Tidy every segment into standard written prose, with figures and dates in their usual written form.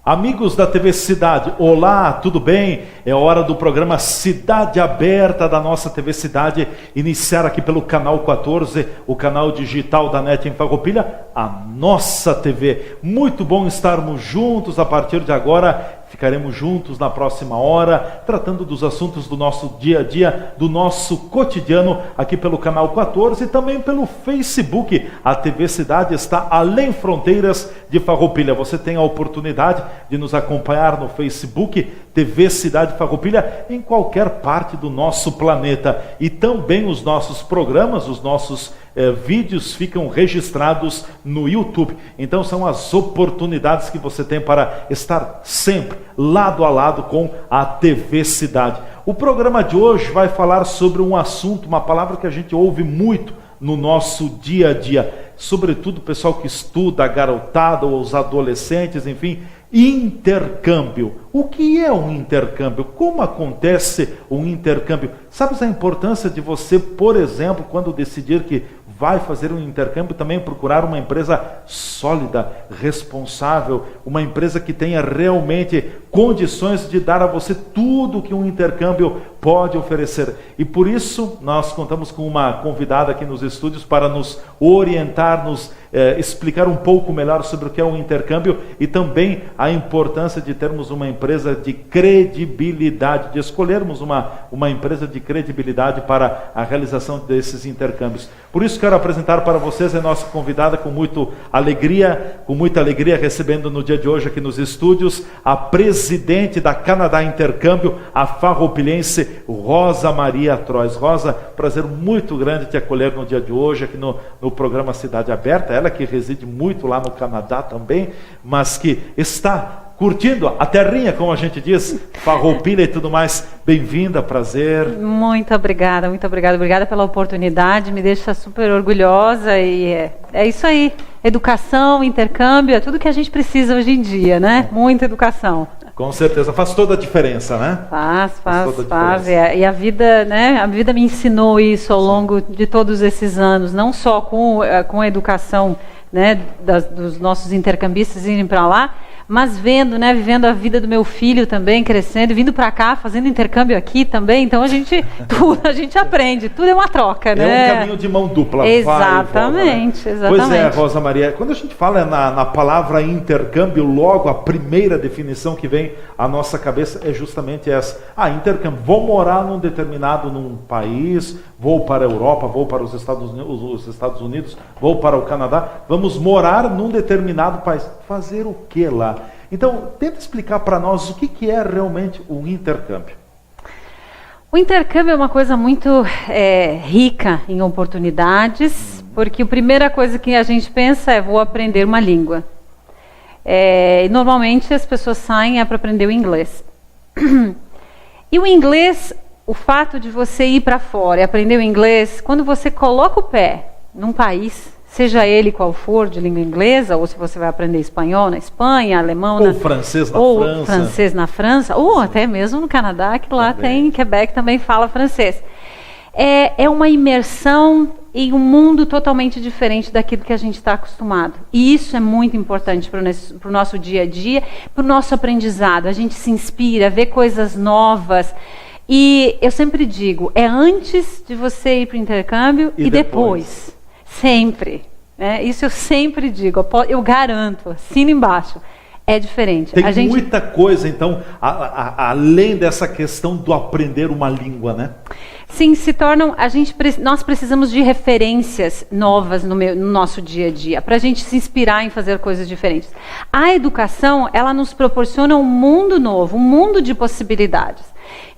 Amigos da TV Cidade, olá, tudo bem? É hora do programa Cidade Aberta da nossa TV Cidade, iniciar aqui pelo canal 14, o canal digital da NET em Farroupilha, a nossa TV. Muito bom estarmos juntos a partir de agora. Ficaremos juntos na próxima hora, tratando dos assuntos do nosso dia a dia, do nosso cotidiano, aqui pelo canal 14 e também pelo Facebook. A TV Cidade está além fronteiras de Farroupilha. Você tem a oportunidade de nos acompanhar no Facebook, TV Cidade Farroupilha, em qualquer parte do nosso planeta. E também os nossos programas, os nossos vídeos ficam registrados no YouTube. Então são as oportunidades que você tem para estar sempre lado a lado com a TV Cidade. O programa de hoje vai falar sobre um assunto, uma palavra que a gente ouve muito no nosso dia a dia, sobretudo o pessoal que estuda, a garotada ou os adolescentes, enfim, intercâmbio. O que é um intercâmbio? Como acontece um intercâmbio? Sabes a importância de você, por exemplo, quando decidir que vai fazer um intercâmbio, também procurar uma empresa sólida, responsável, uma empresa que tenha realmente condições de dar a você tudo que um intercâmbio pode oferecer. E por isso nós contamos com uma convidada aqui nos estúdios para nos orientar, nos explicar um pouco melhor sobre o que é um intercâmbio e também a importância de termos uma empresa de credibilidade, de escolhermos uma empresa de credibilidade para a realização desses intercâmbios. Por isso quero apresentar para vocês a nossa convidada com muita alegria recebendo no dia de hoje aqui nos estúdios a presidente da Canadá Intercâmbio, a farroupilhense Rosa Maria Trois. Rosa, prazer muito grande te acolher no dia de hoje aqui no programa Cidade Aberta. Ela que reside muito lá no Canadá também, mas que está curtindo a terrinha, como a gente diz, Farroupilha e tudo mais. Bem-vinda, prazer. Muito obrigada. Obrigada pela oportunidade, me deixa super orgulhosa e é isso aí. Educação, intercâmbio, é tudo que a gente precisa hoje em dia, né? Muita educação. Com certeza, faz toda a diferença, né? Faz. E a vida, né? A vida me ensinou isso ao longo de todos esses anos, não só com a educação, né, dos nossos intercambistas irem para lá, mas vivendo a vida do meu filho também, crescendo, vindo para cá, fazendo intercâmbio aqui também. Então a gente aprende, tudo é uma troca, né? É um caminho de mão dupla. Exatamente. Pois é, Rosa Maria, quando a gente fala na palavra intercâmbio, logo a primeira definição que vem à nossa cabeça é justamente essa. Intercâmbio, vou morar num país, vou para a Europa, vou para os Estados Unidos, vou para o Canadá, vamos morar num determinado país. Fazer o que lá? Então, tenta explicar para nós o que é realmente o intercâmbio. O intercâmbio é uma coisa muito rica em oportunidades, porque a primeira coisa que a gente pensa é vou aprender uma língua. E normalmente as pessoas saem para aprender o inglês. E o inglês, o fato de você ir para fora e aprender o inglês, quando você coloca o pé num país, seja ele qual for, de língua inglesa, ou se você vai aprender espanhol na Espanha, alemão francês na França, ou até mesmo no Canadá, que lá tem Quebec, também fala francês. É uma imersão em um mundo totalmente diferente daquilo que a gente está acostumado. E isso é muito importante para o nosso dia a dia, para o nosso aprendizado. A gente se inspira, vê coisas novas. E eu sempre digo, é antes de você ir para o intercâmbio e depois. Sempre. Isso eu sempre digo, eu garanto, assino embaixo. É diferente. Tem muita coisa, então, além dessa questão do aprender uma língua, né? Sim, nós precisamos de referências novas no nosso dia a dia, para a gente se inspirar em fazer coisas diferentes. A educação, ela nos proporciona um mundo novo, um mundo de possibilidades.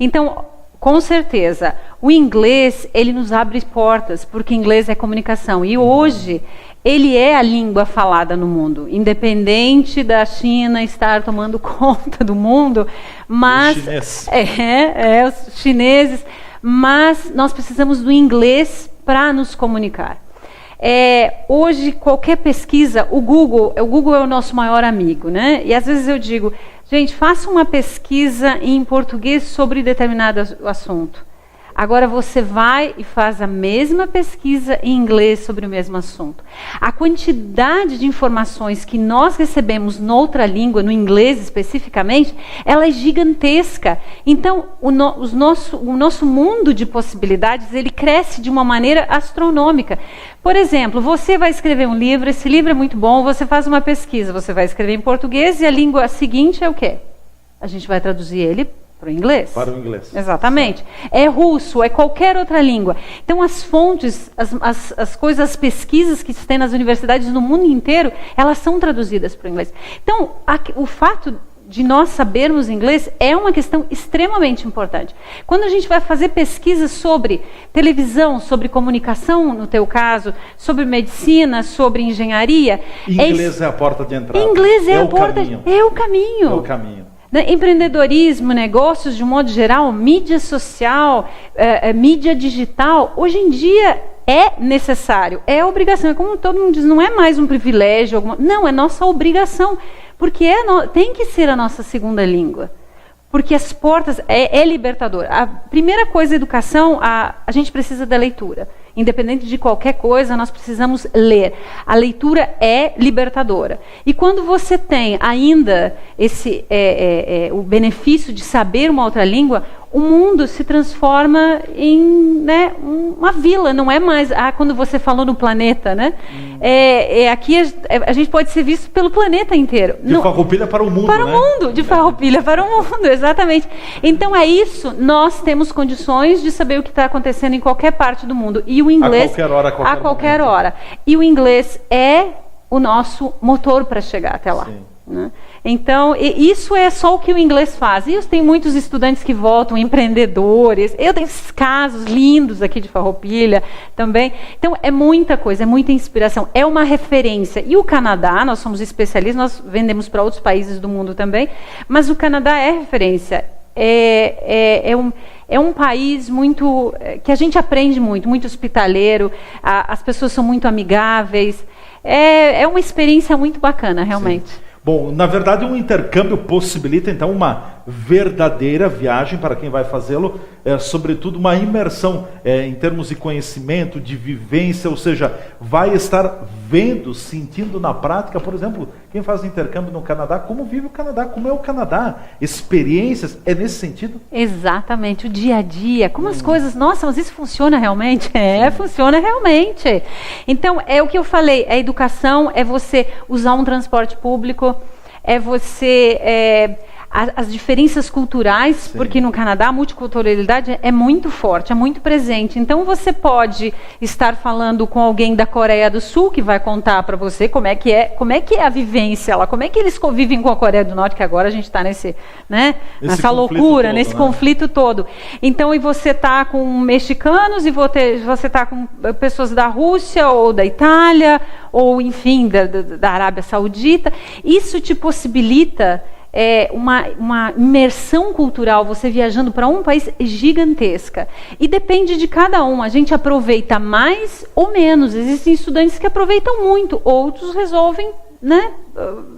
Então, com certeza, o inglês, ele nos abre portas, porque inglês é comunicação. E hoje, ele é a língua falada no mundo, independente da China estar tomando conta do mundo, mas os chineses, mas nós precisamos do inglês para nos comunicar. Hoje, qualquer pesquisa, o Google é o nosso maior amigo, né? E às vezes eu digo, gente, faça uma pesquisa em português sobre determinado assunto. Agora você vai e faz a mesma pesquisa em inglês sobre o mesmo assunto. A quantidade de informações que nós recebemos noutra língua, no inglês especificamente, ela é gigantesca. Então, o nosso mundo de possibilidades, ele cresce de uma maneira astronômica. Por exemplo, você vai escrever um livro, esse livro é muito bom, você faz uma pesquisa, você vai escrever em português e a língua seguinte é o quê? A gente vai traduzir ele para o inglês. Para o inglês. Exatamente. É russo, é qualquer outra língua. Então, as fontes, as coisas, as pesquisas que se tem nas universidades no mundo inteiro, elas são traduzidas para o inglês. Então, o fato de nós sabermos inglês é uma questão extremamente importante. Quando a gente vai fazer pesquisas sobre televisão, sobre comunicação, no teu caso, sobre medicina, sobre engenharia... Inglês é a porta de entrada. Inglês é a porta... Caminho. É o caminho. É o caminho. Empreendedorismo, negócios de um modo geral, mídia social, mídia digital, hoje em dia é necessário, é obrigação. É como todo mundo diz, não é mais um privilégio, não, é nossa obrigação, porque tem que ser a nossa segunda língua. Porque as portas, é libertador. A primeira coisa, a educação, a gente precisa da leitura. Independente de qualquer coisa, nós precisamos ler. A leitura é libertadora. E quando você tem ainda o benefício de saber uma outra língua, o mundo se transforma em uma vila, não é mais... quando você falou no planeta, né? Aqui a gente pode ser visto pelo planeta inteiro. De Farroupilha para o mundo, para o mundo, de Farroupilha para o mundo, exatamente. Então é isso, nós temos condições de saber o que está acontecendo em qualquer parte do mundo. E o inglês... A qualquer hora. E o inglês é o nosso motor para chegar até lá. Né? Então, isso é só o que o inglês faz. E eu tenho muitos estudantes que voltam, empreendedores. Eu tenho esses casos lindos aqui de Farroupilha também. Então, é muita coisa, é muita inspiração. É uma referência. E o Canadá, nós somos especialistas, nós vendemos para outros países do mundo também, mas o Canadá é referência. É um país muito... que a gente aprende muito hospitaleiro, as pessoas são muito amigáveis. É uma experiência muito bacana, realmente. Sim. Bom, na verdade, um intercâmbio possibilita, então, uma verdadeira viagem para quem vai fazê-lo, sobretudo uma imersão em termos de conhecimento, de vivência, ou seja, vai estar vendo, sentindo na prática, por exemplo, quem faz intercâmbio no Canadá, como vive o Canadá, como é o Canadá, experiências, é nesse sentido? Exatamente, o dia a dia, como as coisas, nossa, mas isso funciona realmente? Funciona realmente. Então, é o que eu falei, a educação é você usar um transporte público, é você... as diferenças culturais, sim, porque no Canadá a multiculturalidade é muito forte, é muito presente. Então você pode estar falando com alguém da Coreia do Sul que vai contar para você como é que é a vivência lá, como é que eles convivem com a Coreia do Norte, que agora a gente está nessa loucura, nesse conflito todo. Então, e você está com mexicanos, e você está com pessoas da Rússia ou da Itália, ou enfim, da Arábia Saudita. Isso te possibilita uma imersão cultural, você viajando para um país gigantesca. E depende de cada um. A gente aproveita mais ou menos. Existem estudantes que aproveitam muito, outros resolvem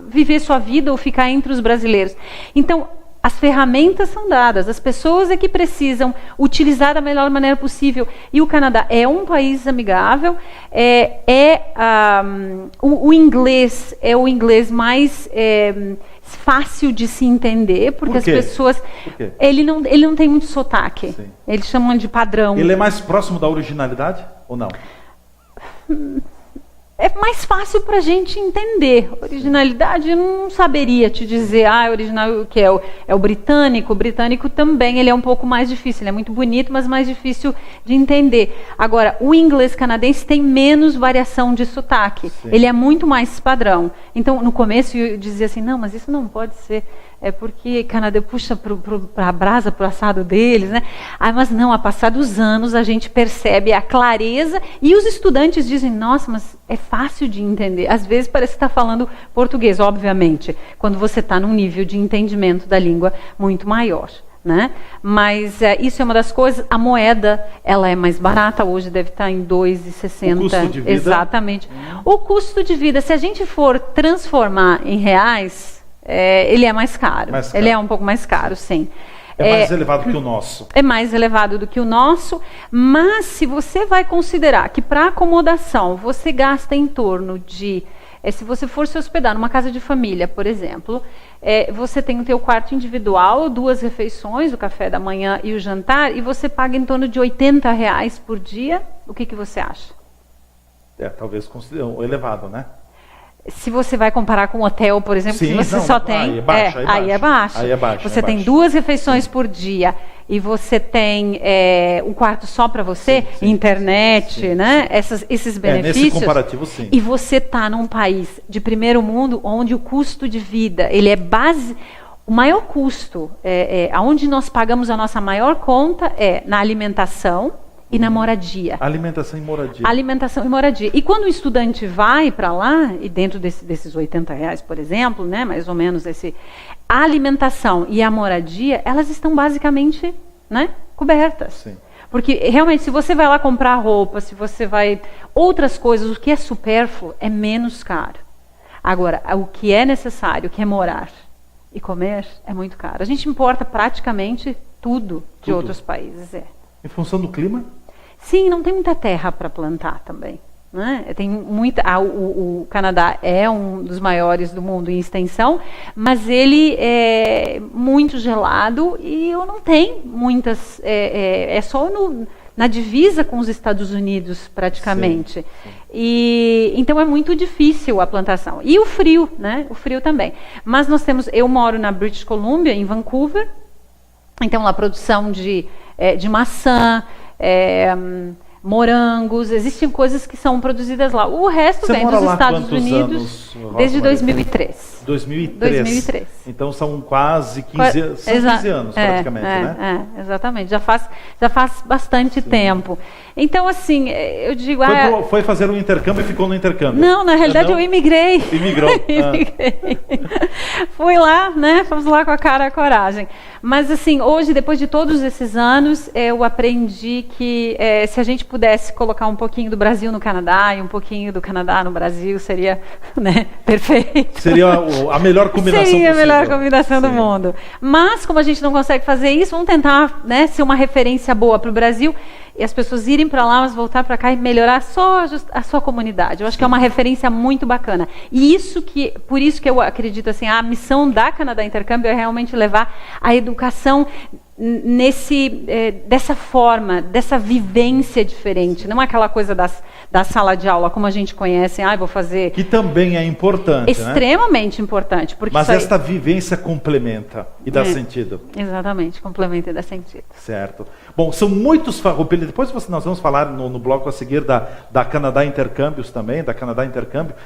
viver sua vida ou ficar entre os brasileiros. Então, as ferramentas são dadas, as pessoas é que precisam utilizar da melhor maneira possível. E o Canadá é um país amigável, o inglês é o inglês mais fácil de se entender, porque as pessoas... Ele não tem muito sotaque. Sim. Eles chamam de padrão. Ele é mais próximo da originalidade ou não? É mais fácil para a gente entender. Originalidade, eu não saberia te dizer, original que é o britânico. O britânico também, ele é um pouco mais difícil. Ele é muito bonito, mas mais difícil de entender. Agora, o inglês canadense tem menos variação de sotaque. Sim. Ele é muito mais padrão. Então, no começo eu dizia assim, não, mas isso não pode ser... É porque Canadá puxa para a brasa, para o assado deles, né? Mas não, a passar dos anos a gente percebe a clareza e os estudantes dizem, nossa, mas é fácil de entender. Às vezes parece que está falando português, obviamente, quando você está num nível de entendimento da língua muito maior. Né? Mas isso é uma das coisas. A moeda, ela é mais barata, hoje deve estar em 2,60. O custo de vida? Exatamente. O custo de vida, se a gente for transformar em reais... ele é mais caro. Ele é um pouco mais caro, sim. É mais elevado que o nosso. É mais elevado do que o nosso, mas se você vai considerar que para acomodação você gasta em torno de, se você for se hospedar numa casa de família, por exemplo, você tem o teu quarto individual, 2 refeições, o café da manhã e o jantar, e você paga em torno de R$80 por dia, o que você acha? Talvez considerado elevado, né? Se você vai comparar com um hotel, por exemplo, Sim, que você só tem... Aí é baixo. Você tem 2 refeições por dia e você tem um quarto só para você, sim, internet, né? Esses benefícios. Nesse comparativo, sim. E você está num país de primeiro mundo onde o custo de vida, ele é base... O maior custo, onde nós pagamos a nossa maior conta é na alimentação e na moradia. Alimentação e moradia. Alimentação e moradia. E quando o estudante vai para lá, e dentro desses R$80, por exemplo, né, mais ou menos a alimentação e a moradia, elas estão basicamente, né, cobertas. Sim. Porque realmente, se você vai lá comprar roupa, se você vai... Outras coisas, o que é supérfluo é menos caro. Agora, o que é necessário, que é morar e comer, é muito caro. A gente importa praticamente tudo de outros países. Em função do clima? Sim, não tem muita terra para plantar também. Né? Tem muita. O Canadá é um dos maiores do mundo em extensão, mas ele é muito gelado e não tem muitas. É só na divisa com os Estados Unidos, praticamente. Sim, sim. E então é muito difícil a plantação. E o frio, né? O frio também. Mas nós temos. Eu moro na British Columbia, em Vancouver. Então a produção de maçã. Morangos, existem coisas que são produzidas lá. O resto vem dos Estados Unidos desde 2003. 2003. Então são quase 15 anos, praticamente, né? Exatamente. Já faz bastante tempo. Então, assim, eu digo... Foi fazer um intercâmbio e ficou no intercâmbio? Não, na realidade eu imigrei. Imigrou. Fui lá, né? Fomos lá com a cara e a coragem. Mas, assim, hoje, depois de todos esses anos, eu aprendi que se a gente pudesse colocar um pouquinho do Brasil no Canadá e um pouquinho do Canadá no Brasil, seria, né, perfeito. Seria a melhor combinação possível. Seria a melhor combinação do mundo. Mas, como a gente não consegue fazer isso, vamos tentar, né, ser uma referência boa para o Brasil e as pessoas irem para lá, mas voltar para cá e melhorar só a sua comunidade. Eu acho que é uma referência muito bacana. E por isso que eu acredito assim, a missão da Canadá Intercâmbio é realmente levar a educação dessa forma, dessa vivência diferente, não é aquela coisa da sala de aula como a gente conhece, vou fazer... Que também é importante, extremamente importante. Porque mas esta vivência complementa e dá sentido. Exatamente, complementa e dá sentido. Certo. Bom, são muitos farroupilhas, depois nós vamos falar no bloco a seguir da Canadá Intercâmbios também, da Canadá Intercâmbio,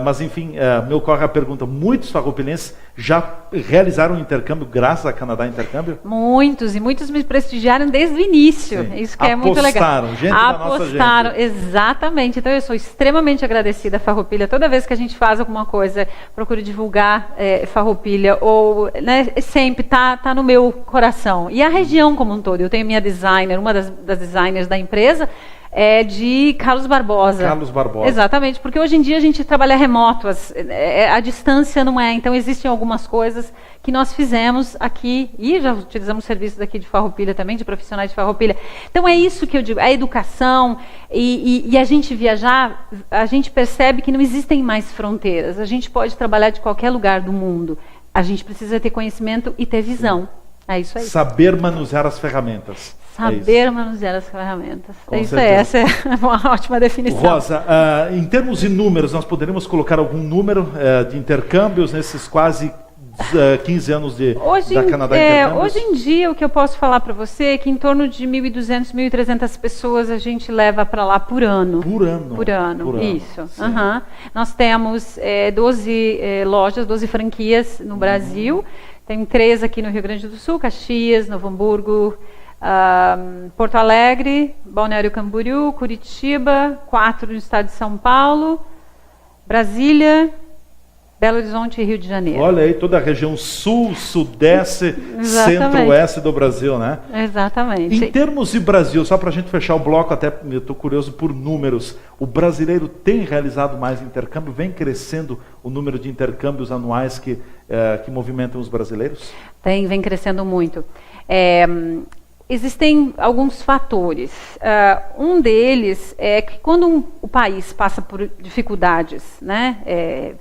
mas enfim, me ocorre a pergunta, muitos farroupilenses já realizaram um intercâmbio graças à Canadá Intercâmbio? Muitos me prestigiaram desde o início. Sim. Isso que é muito legal. Gente da nossa gente. Exatamente. Então eu sou extremamente agradecida à Farroupilha. Toda vez que a gente faz alguma coisa, procuro divulgar Farroupilha, ou, né, sempre tá no meu coração. E a região como um todo. Eu tenho minha designer, uma das designers da empresa, de Carlos Barbosa. Carlos Barbosa. Exatamente, porque hoje em dia a gente trabalha remoto, a distância não é, então existem algumas coisas que nós fizemos aqui, e já utilizamos serviços daqui de Farroupilha também, de profissionais de Farroupilha. Então é isso que eu digo, a educação e a gente viajar, a gente percebe que não existem mais fronteiras, a gente pode trabalhar de qualquer lugar do mundo, a gente precisa ter conhecimento e ter visão. É isso aí. Saber manusear as ferramentas. Saber manusear as ferramentas. Essa é uma ótima definição. Rosa, em termos de números, nós poderíamos colocar algum número de intercâmbios nesses quase 15 anos da Canadá Intercâmbios? Hoje em dia, o que eu posso falar para você é que em torno de 1.200, 1.300 pessoas a gente leva para lá por ano. Por ano. Isso. Uhum. Nós temos 12 lojas, 12 franquias no Brasil. Tem 3 aqui no Rio Grande do Sul, Caxias, Novo Hamburgo, Porto Alegre, Balneário Camboriú, Curitiba, 4 no estado de São Paulo, Brasília Belo Horizonte e Rio de Janeiro. Olha aí, toda a região sul, sudeste, Exatamente. centro-oeste do Brasil, né? Exatamente. Em termos de Brasil, só para a gente fechar o bloco, até eu estou curioso por números, o brasileiro tem realizado mais intercâmbio? Vem crescendo o número de intercâmbios anuais que movimentam os brasileiros? Vem crescendo muito. Existem alguns fatores. Um deles é que quando o país passa por dificuldades, né,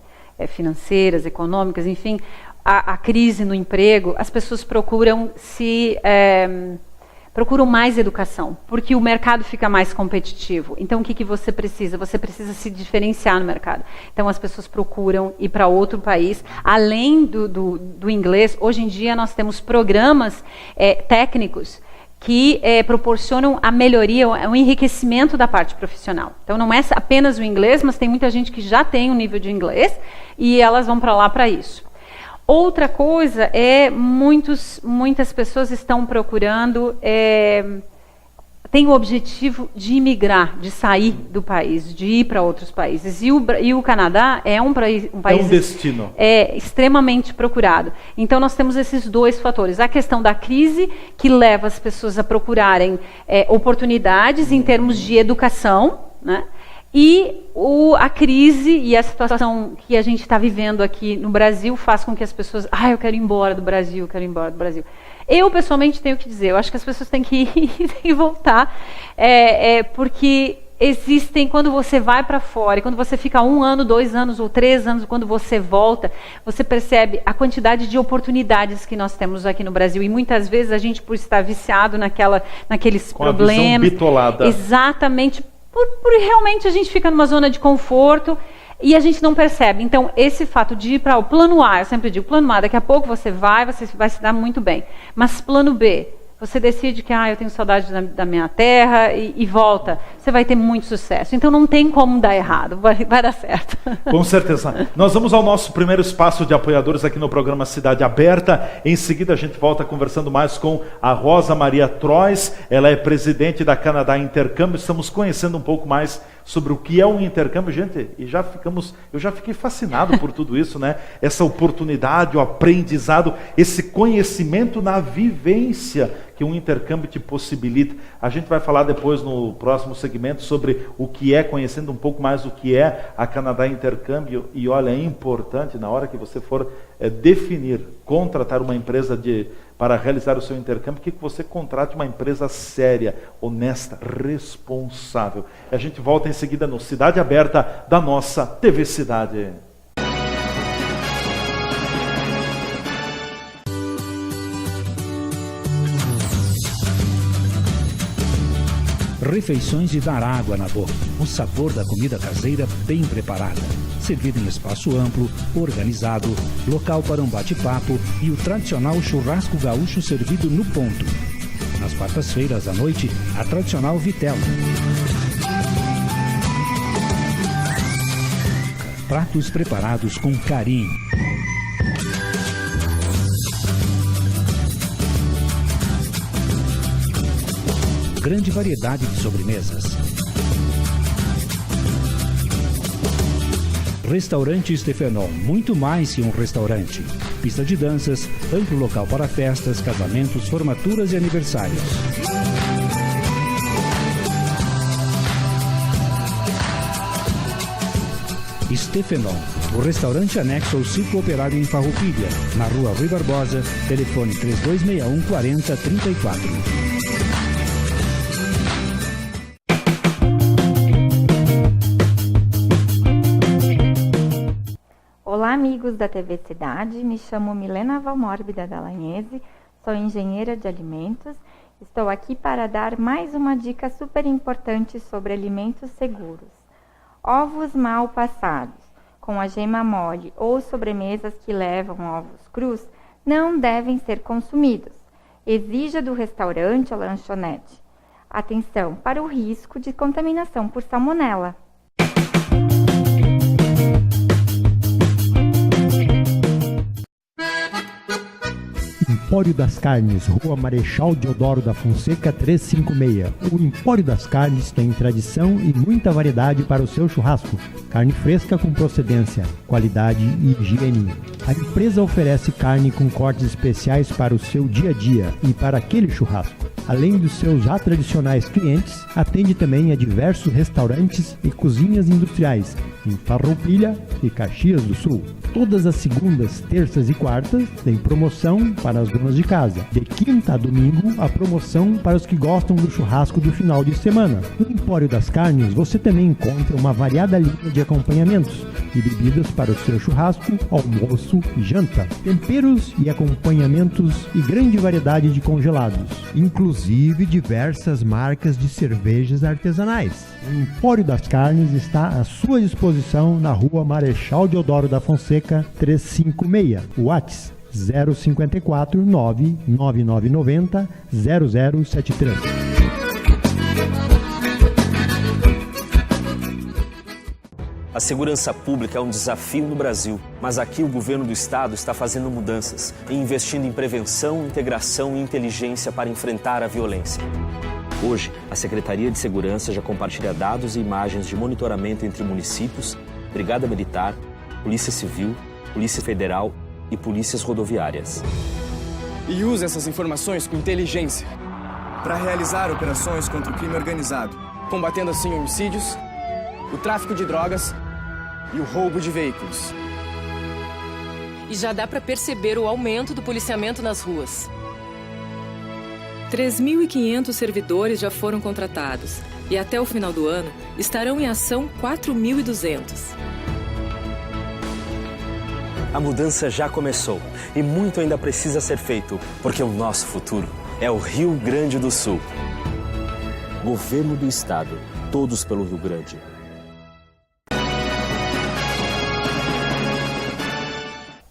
financeiras, econômicas, enfim, a crise no emprego, as pessoas procuram mais educação, porque o mercado fica mais competitivo. Então, o que você precisa? Você precisa se diferenciar no mercado. Então, as pessoas procuram ir para outro país. Além do inglês, hoje em dia nós temos programas técnicos que proporcionam a melhoria, o enriquecimento da parte profissional. Então, não é apenas o inglês, mas tem muita gente que já tem um nível de inglês e elas vão para lá para isso. Outra coisa muitas pessoas estão procurando, tem o objetivo de imigrar, de sair do país, de ir para outros países. E o Canadá é um país destino. Extremamente procurado. Então, nós temos esses dois fatores. A questão da crise, que leva as pessoas a procurarem oportunidades em termos de educação, né? E a crise e a situação que a gente está vivendo aqui no Brasil faz com que as pessoas... eu quero ir embora do Brasil, eu quero ir embora do Brasil. Eu, pessoalmente, tenho que dizer, eu acho que as pessoas têm que ir e voltar, porque existem, quando você vai para fora, e quando você fica 1 ano, 2 anos ou 3 anos, quando você volta, você percebe a quantidade de oportunidades que nós temos aqui no Brasil. E muitas vezes a gente, por estar viciado naqueles com problemas... a visão bitolada. Exatamente. Por realmente a gente fica numa zona de conforto e a gente não percebe. Então, esse fato de ir para o plano A, eu sempre digo, plano A, daqui a pouco você vai se dar muito bem. Mas plano B, você decide que eu tenho saudade da minha terra e volta. Você vai ter muito sucesso. Então não tem como dar errado, vai dar certo. Com certeza. Nós vamos ao nosso primeiro espaço de apoiadores aqui no programa Cidade Aberta. Em seguida a gente volta conversando mais com a Rosa Maria Trois. Ela é presidente da Canadá Intercâmbio. Estamos conhecendo um pouco mais sobre o que é um intercâmbio, gente, e eu já fiquei fascinado por tudo isso, né? Essa oportunidade, o aprendizado, esse conhecimento na vivência que um intercâmbio te possibilita. A gente vai falar depois no próximo segmento sobre o que é, conhecendo um pouco mais o que é a Canadá Intercâmbio. E olha, é importante, na hora que você for contratar uma empresa para realizar o seu intercâmbio, que você contrate uma empresa séria, honesta, responsável. E a gente volta em seguida no Cidade Aberta da nossa TV Cidade. Refeições de dar água na boca. O sabor da comida caseira bem preparada. Servido em espaço amplo, organizado, local para um bate-papo e o tradicional churrasco gaúcho servido no ponto. Nas quartas-feiras à noite, a tradicional vitela. Pratos preparados com carinho. Grande variedade de sobremesas. Restaurante Stefenol, muito mais que um restaurante. Pista de danças, amplo local para festas, casamentos, formaturas e aniversários. Stefenol, o restaurante anexo ao Circo Operário em Farroupilha, na rua Rui Barbosa, telefone 3261 4034. Olá, amigos da TV Cidade, me chamo Milena Valmórbida Dallagnese, sou engenheira de alimentos. Estou aqui para dar mais uma dica super importante sobre alimentos seguros. Ovos mal passados, com a gema mole ou sobremesas que levam ovos crus, não devem ser consumidos. Exija do restaurante ou lanchonete atenção para o risco de contaminação por salmonela. Empório das Carnes, Rua Marechal Deodoro da Fonseca 356. O Empório das Carnes tem tradição e muita variedade para o seu churrasco. Carne fresca com procedência, qualidade e higiene. A empresa oferece carne com cortes especiais para o seu dia a dia e para aquele churrasco. Além dos seus já tradicionais clientes, atende também a diversos restaurantes e cozinhas industriais em Farroupilha e Caxias do Sul. Todas as segundas, terças e quartas tem promoção para as donas de casa. De quinta a domingo, a promoção para os que gostam do churrasco do final de semana. No Empório das Carnes, você também encontra uma variada linha de acompanhamentos e bebidas para o seu churrasco, almoço e janta. Temperos e acompanhamentos e grande variedade de congelados, inclusive diversas marcas de cervejas artesanais. O Empório das Carnes está à sua disposição na Rua Marechal Deodoro da Fonseca 356. WhatsApp 054 99990 0073. A segurança pública é um desafio no Brasil, mas aqui o governo do estado está fazendo mudanças e investindo em prevenção, integração e inteligência para enfrentar a violência. Hoje, a Secretaria de Segurança já compartilha dados e imagens de monitoramento entre municípios, Brigada Militar, Polícia Civil, Polícia Federal e polícias rodoviárias. E usa essas informações com inteligência para realizar operações contra o crime organizado, combatendo assim homicídios, o tráfico de drogas e o roubo de veículos. E já dá para perceber o aumento do policiamento nas ruas. 3.500 servidores já foram contratados e até o final do ano estarão em ação 4.200. A mudança já começou e muito ainda precisa ser feito, porque o nosso futuro é o Rio Grande do Sul. Governo do Estado, todos pelo Rio Grande.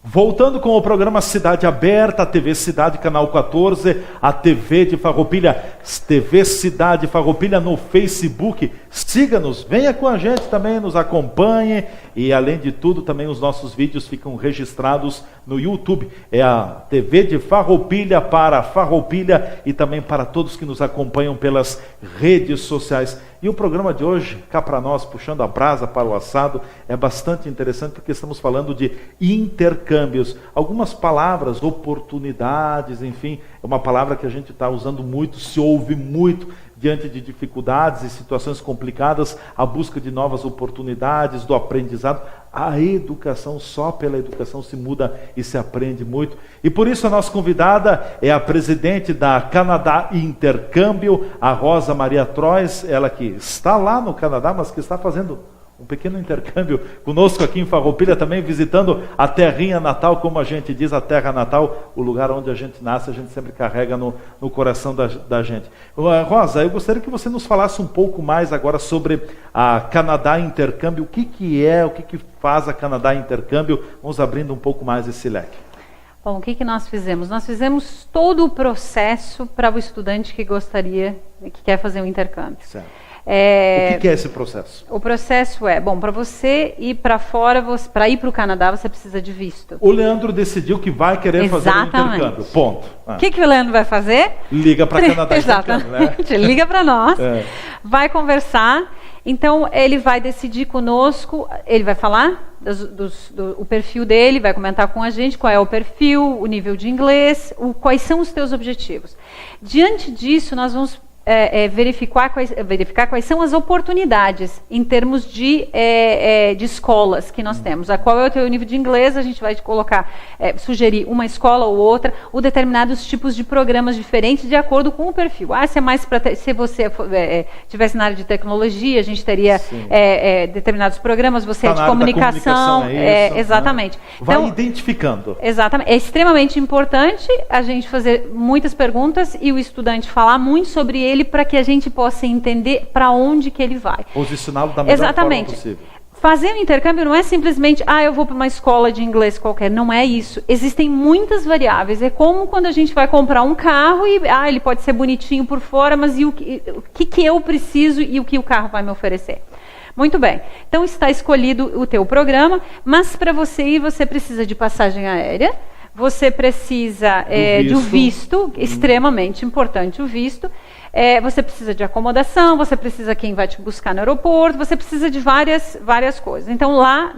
Voltando com o programa Cidade Aberta, a TV Cidade, Canal 14, a TV de Farroupilha, TV Cidade Farroupilha no Facebook. Siga-nos, venha com a gente também, nos acompanhe. E além de tudo, também os nossos vídeos ficam registrados no YouTube. É a TV de Farroupilha para Farroupilha e também para todos que nos acompanham pelas redes sociais. E o programa de hoje, cá para nós, puxando a brasa para o assado, é bastante interessante porque estamos falando de intercâmbios. Algumas palavras, oportunidades, enfim, é uma palavra que a gente está usando muito, se ouve muito diante de dificuldades e situações complicadas, a busca de novas oportunidades, do aprendizado. A educação, só pela educação se muda e se aprende muito. E por isso a nossa convidada é a presidente da Canadá Intercâmbio, a Rosa Maria Trois, ela que está lá no Canadá, mas que está fazendo um pequeno intercâmbio conosco aqui em Farroupilha, também visitando a terrinha natal, como a gente diz, a terra natal, o lugar onde a gente nasce, a gente sempre carrega no coração da gente. Rosa, eu gostaria que você nos falasse um pouco mais agora sobre a Canadá Intercâmbio, o que é, o que faz a Canadá Intercâmbio, vamos abrindo um pouco mais esse leque. Bom, o que nós fizemos? Nós fizemos todo o processo para o estudante que quer fazer um intercâmbio. Certo. O que é esse processo? O processo é, bom, para você ir para fora, para ir para o Canadá, você precisa de visto. O Leandro decidiu que vai querer fazer um intercâmbio, ponto. O que o Leandro vai fazer? Liga para Canadá Intercâmbio, né? Liga para nós, vai conversar, então ele vai decidir conosco, ele vai falar o perfil dele, vai comentar com a gente qual é o perfil, o nível de inglês, quais são os teus objetivos. Diante disso, nós vamos verificar quais são as oportunidades em termos de escolas que nós temos. Qual é o teu nível de inglês, a gente vai colocar, sugerir uma escola ou outra, ou determinados tipos de programas diferentes de acordo com o perfil. Se você estivesse na área de tecnologia, a gente teria determinados programas, você é de comunicação. Exatamente. Né? Vai então, identificando. Exatamente. É extremamente importante a gente fazer muitas perguntas e o estudante falar muito sobre ele, para que a gente possa entender para onde que ele vai. Posicioná-lo da melhor forma possível. Fazer um intercâmbio não é simplesmente, eu vou para uma escola de inglês qualquer. Não é isso. Existem muitas variáveis. É como quando a gente vai comprar um carro e ele pode ser bonitinho por fora, mas e o que eu preciso e o que o carro vai me oferecer? Muito bem. Então está escolhido o teu programa, mas para você ir, você precisa de passagem aérea. você precisa de um visto, extremamente importante o visto. Você precisa de acomodação, você precisa quem vai te buscar no aeroporto, você precisa de várias coisas. Então, lá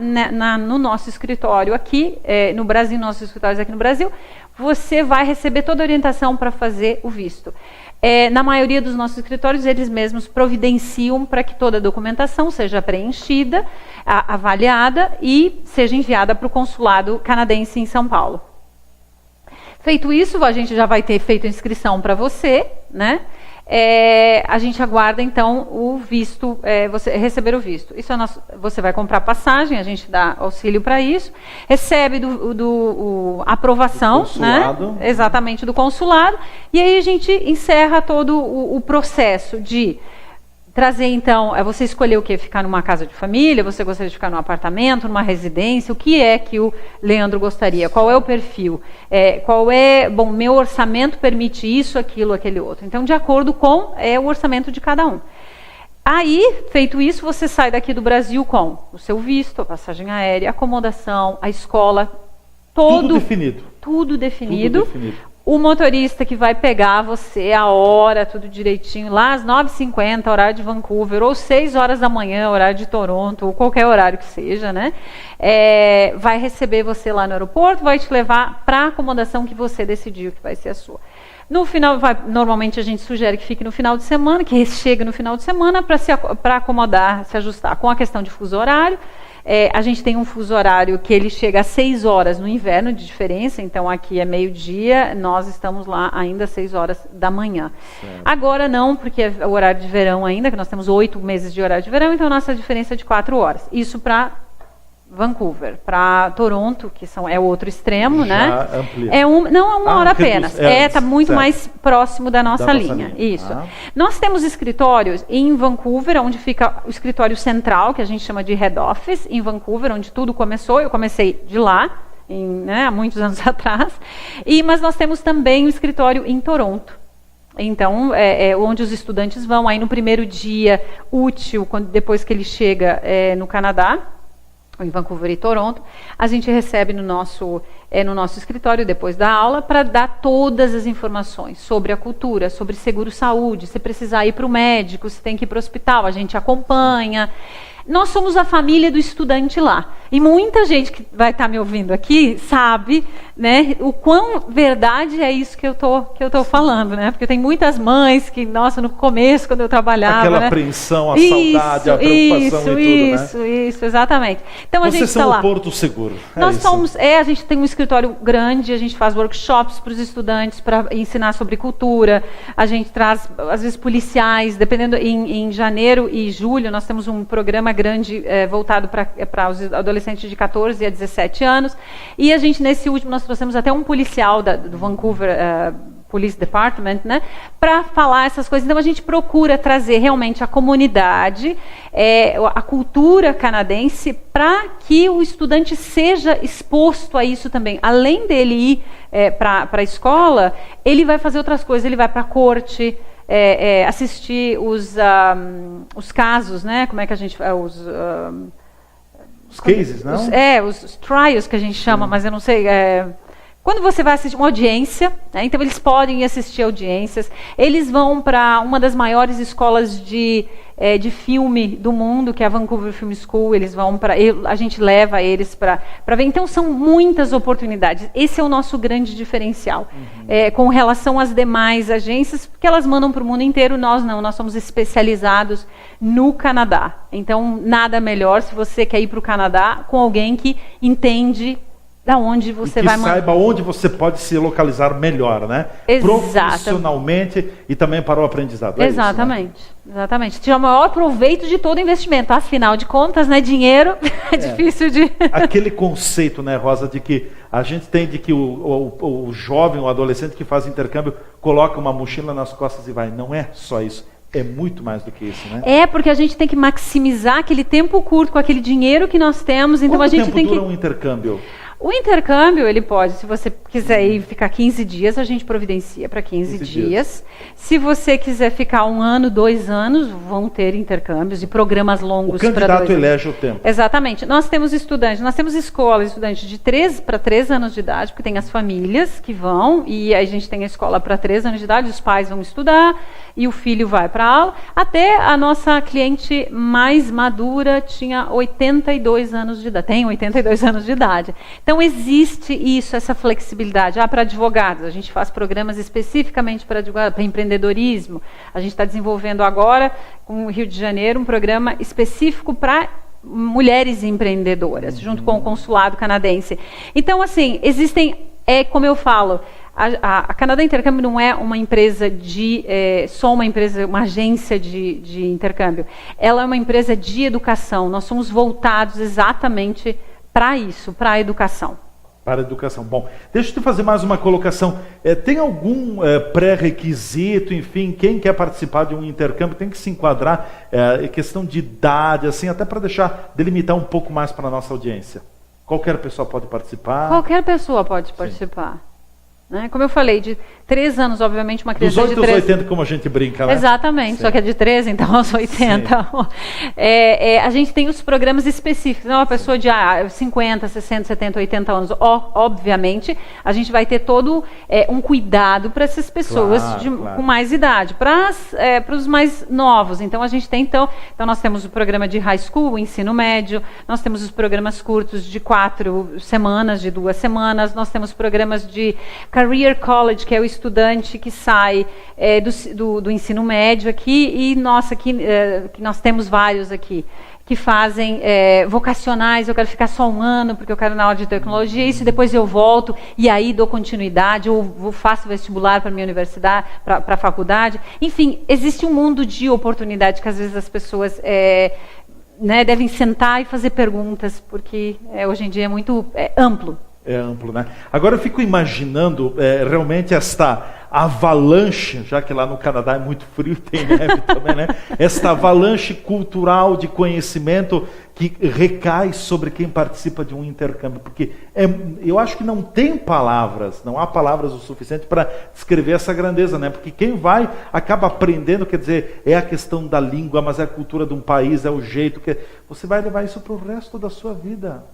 no nosso escritório aqui, no Brasil, nossos escritórios aqui no Brasil, você vai receber toda a orientação para fazer o visto. Na maioria dos nossos escritórios, eles mesmos providenciam para que toda a documentação seja preenchida, avaliada e seja enviada para o consulado canadense em São Paulo. Feito isso, a gente já vai ter feito a inscrição para você, né? A gente aguarda, então, o visto, você receber o visto. Isso você vai comprar passagem, a gente dá auxílio para isso, recebe a aprovação, né? Exatamente, do consulado, e aí a gente encerra todo o processo de trazer, então, você escolher o quê? Ficar numa casa de família, você gostaria de ficar num apartamento, numa residência, o que é que o Leandro gostaria? Qual é o perfil? Bom, meu orçamento permite isso, aquilo, aquele outro. Então, de acordo com o orçamento de cada um. Aí, feito isso, você sai daqui do Brasil com o seu visto, a passagem aérea, a acomodação, a escola, tudo definido. Tudo definido. O motorista que vai pegar você, a hora, tudo direitinho, lá às 9h50, horário de Vancouver, ou 6 horas da manhã, horário de Toronto, ou qualquer horário que seja, né? Vai receber você lá no aeroporto, vai te levar para a acomodação que você decidiu que vai ser a sua. No final, normalmente a gente sugere que fique no final de semana, que chegue no final de semana para acomodar, se ajustar com a questão de fuso horário. A gente tem um fuso horário que ele chega a 6 horas no inverno de diferença, então aqui é meio-dia, nós estamos lá ainda às 6 horas da manhã. Certo. Agora não, porque é o horário de verão ainda, que nós temos 8 meses de horário de verão, então nossa diferença é de 4 horas. Isso para Vancouver. Para Toronto, que é o outro extremo, né? Amplia. Não é uma hora apenas. Está muito mais próximo da nossa linha. Isso. Nós temos escritórios em Vancouver, onde fica o escritório central, que a gente chama de Head Office, em Vancouver, onde tudo começou. Eu comecei de lá, há muitos anos atrás. Mas nós temos também um escritório em Toronto. Então, onde os estudantes vão. Aí no primeiro dia útil, depois que ele chega no Canadá, em Vancouver e Toronto, a gente recebe no nosso escritório, depois da aula, para dar todas as informações sobre a cultura, sobre seguro-saúde, se precisar ir para o médico, se tem que ir para o hospital, a gente acompanha. Nós somos a família do estudante lá. E muita gente que vai estar me ouvindo aqui sabe, né, o quão verdade é isso que eu tô falando, né? Porque tem muitas mães que, nossa, no começo, quando eu trabalhava... Aquela apreensão, a saudade, a preocupação e tudo, né? Isso, exatamente. Então, a gente está lá. Vocês são o Porto Seguro. Nós somos, a gente tem um escritório grande, a gente faz workshops para os estudantes, para ensinar sobre cultura, a gente traz, às vezes, policiais, dependendo, em janeiro e julho, nós temos um programa grande voltado para os adolescentes de 14 a 17 anos. E a gente, nesse último, nós trouxemos até um policial do Vancouver Police Department, né, para falar essas coisas. Então, a gente procura trazer realmente a comunidade, a cultura canadense, para que o estudante seja exposto a isso também. Além dele ir para a escola, ele vai fazer outras coisas. Ele vai para a corte, assistir os casos, né? Como é que a gente... os cases, não? Os trials que a gente chama, mas eu não sei... Quando você vai assistir uma audiência, né, então eles podem assistir audiências, eles vão para uma das maiores escolas de filme do mundo, que é a Vancouver Film School, a gente leva eles para ver. Então são muitas oportunidades. Esse é o nosso grande diferencial. Com relação às demais agências, porque elas mandam para o mundo inteiro, nós não, nós somos especializados no Canadá. Então nada melhor se você quer ir para o Canadá com alguém que entende da onde você vai mandar. Saiba onde você pode se localizar melhor, né? Profissionalmente e também para o aprendizado. Exatamente, isso, né? Exatamente. Tirar o maior proveito de todo investimento. Afinal de contas, né, dinheiro é difícil de... Aquele conceito, né, Rosa, de que a gente tem de que o jovem, o adolescente que faz intercâmbio, coloca uma mochila nas costas e vai. Não é só isso. É muito mais do que isso, né? Porque a gente tem que maximizar aquele tempo curto com aquele dinheiro que nós temos. Então Quanto a gente tempo tem dura um intercâmbio? O intercâmbio, ele pode, se você quiser ir ficar 15 dias, a gente providencia para 15 dias. Se você quiser ficar 1 ano, 2 anos, vão ter intercâmbios e programas longos. O candidato elege o tempo. Exatamente. Nós temos estudantes, nós temos estudantes de 3 para 3 anos de idade, porque tem as famílias que vão, e a gente tem a escola para 3 anos de idade, os pais vão estudar, e o filho vai para a aula. Até a nossa cliente mais madura tinha 82 anos de idade, tem 82 anos de idade. Então, existe isso, essa flexibilidade. Para advogados, a gente faz programas especificamente para advogados, para empreendedorismo. A gente está desenvolvendo agora, com o Rio de Janeiro, um programa específico para mulheres empreendedoras, junto com o consulado canadense. Então, assim, existem, como eu falo, a Canadá Intercâmbio não é uma empresa só uma empresa, uma agência de intercâmbio. Ela é uma empresa de educação. Nós somos voltados exatamente para isso, para a educação. Para a educação. Bom, deixa eu te fazer mais uma colocação. Tem algum pré-requisito, enfim, quem quer participar de um intercâmbio tem que se enquadrar em questão de idade, assim, até para delimitar um pouco mais para a nossa audiência. Qualquer pessoa pode participar? Qualquer pessoa pode participar. Né? Como eu falei, de 3 anos, obviamente, uma criança de 3 aos 80, como a gente brinca, né? Exatamente, sim. Só que é de 13, então aos 80. A gente tem os programas específicos. Uma pessoa de 50, 60, 70, 80 anos, obviamente, a gente vai ter todo um cuidado para essas pessoas com mais idade. Para os mais novos, então a gente tem, então nós temos o programa de high school, o ensino médio, nós temos os programas curtos de 4 semanas, de 2 semanas, nós temos programas de Career College, que é o estudante que sai do ensino médio aqui, e que nós temos vários aqui, que fazem vocacionais. Eu quero ficar só 1 ano, porque eu quero na aula de tecnologia, isso depois eu volto, e aí dou continuidade, ou faço vestibular para a minha universidade, para a faculdade. Enfim, existe um mundo de oportunidade que às vezes as pessoas devem sentar e fazer perguntas, porque hoje em dia é muito amplo. É amplo, né? Agora eu fico imaginando realmente esta avalanche, já que lá no Canadá é muito frio, tem neve também, né? Esta avalanche cultural de conhecimento que recai sobre quem participa de um intercâmbio, porque eu acho que não há palavras o suficiente para descrever essa grandeza, né? Porque quem vai acaba aprendendo, quer dizer, é a questão da língua, mas é a cultura de um país, é o jeito que você vai levar isso para o resto da sua vida.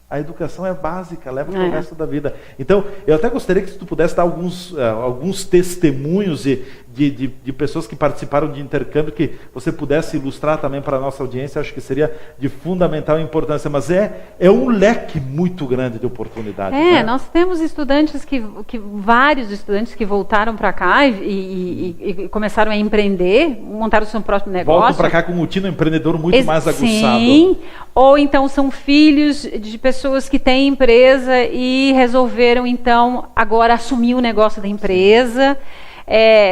A educação é básica, leva para o resto da vida. Então, eu até gostaria que tu pudesse dar alguns testemunhos de pessoas que participaram de intercâmbio, que você pudesse ilustrar também para a nossa audiência. Acho que seria de fundamental importância, mas é um leque muito grande de oportunidades. Né? Nós temos estudantes vários estudantes que voltaram para cá e começaram a empreender, montaram o seu próprio negócio. Voltam para cá com um tino empreendedor muito mais aguçado. Sim, ou então são filhos de pessoas que têm empresa e resolveram, então, agora assumir o negócio da empresa.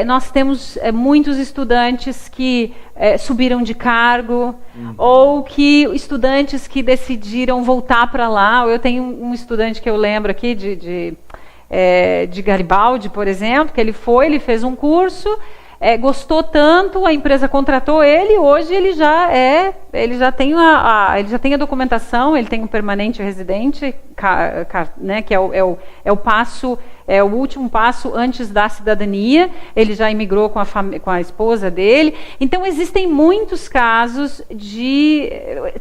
Nós temos muitos estudantes que subiram de cargo, ou estudantes que decidiram voltar para lá. Eu tenho um estudante que eu lembro aqui de Garibaldi, por exemplo, que ele fez um curso, gostou tanto, a empresa contratou ele, hoje ele já tem a documentação, ele tem um permanente residente, né, que é o passo, o último passo antes da cidadania. Ele já imigrou com a esposa dele. Então existem muitos casos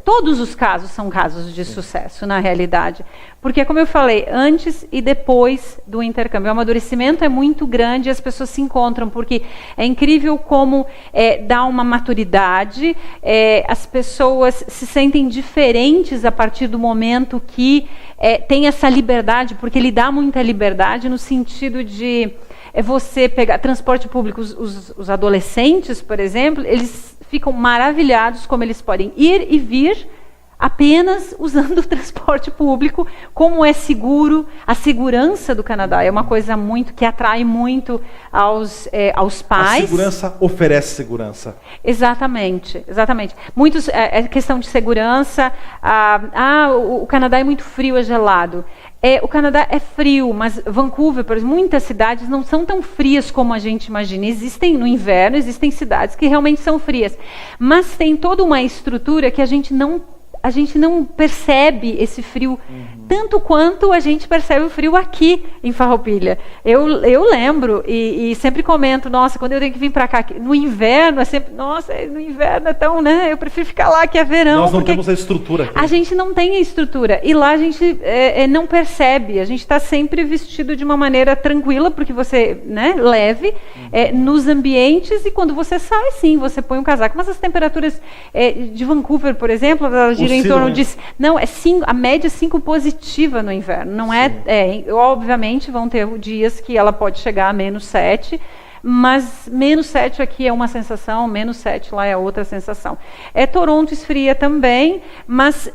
todos os casos são casos de sucesso na realidade, porque, como eu falei, antes e depois do intercâmbio, o amadurecimento é muito grande e as pessoas se encontram, porque é incrível como dá uma maturidade, as pessoas se sentem diferentes a partir do momento que tem essa liberdade, porque ele dá muita liberdade no sentido de você pegar transporte público. Os adolescentes, por exemplo, eles ficam maravilhados como eles podem ir e vir apenas usando o transporte público, como é seguro. A segurança do Canadá é uma coisa que atrai muito aos pais. A segurança oferece segurança. Exatamente. Muitos, questão de segurança. O Canadá é muito frio, é gelado. O Canadá é frio, mas Vancouver, por exemplo, muitas cidades não são tão frias como a gente imagina. No inverno, existem cidades que realmente são frias, mas tem toda uma estrutura que a gente não percebe esse frio tanto quanto a gente percebe o frio aqui em Farroupilha. Eu lembro e sempre comento, nossa, quando eu tenho que vir para cá, no inverno é sempre, nossa, no inverno é tão, né? Eu prefiro ficar lá que é verão. Nós não temos a estrutura aqui. A gente não tem a estrutura. E lá a gente não percebe. A gente está sempre vestido de uma maneira tranquila, porque você, né, leve nos ambientes, e quando você sai, sim, você põe um casaco. Mas as temperaturas de Vancouver, por exemplo, elas giram em torno de... Não, a média é 5 positiva no inverno. Não obviamente vão ter dias que ela pode chegar a -7, mas -7 aqui é uma sensação, -7 lá é outra sensação. Toronto esfria também, mas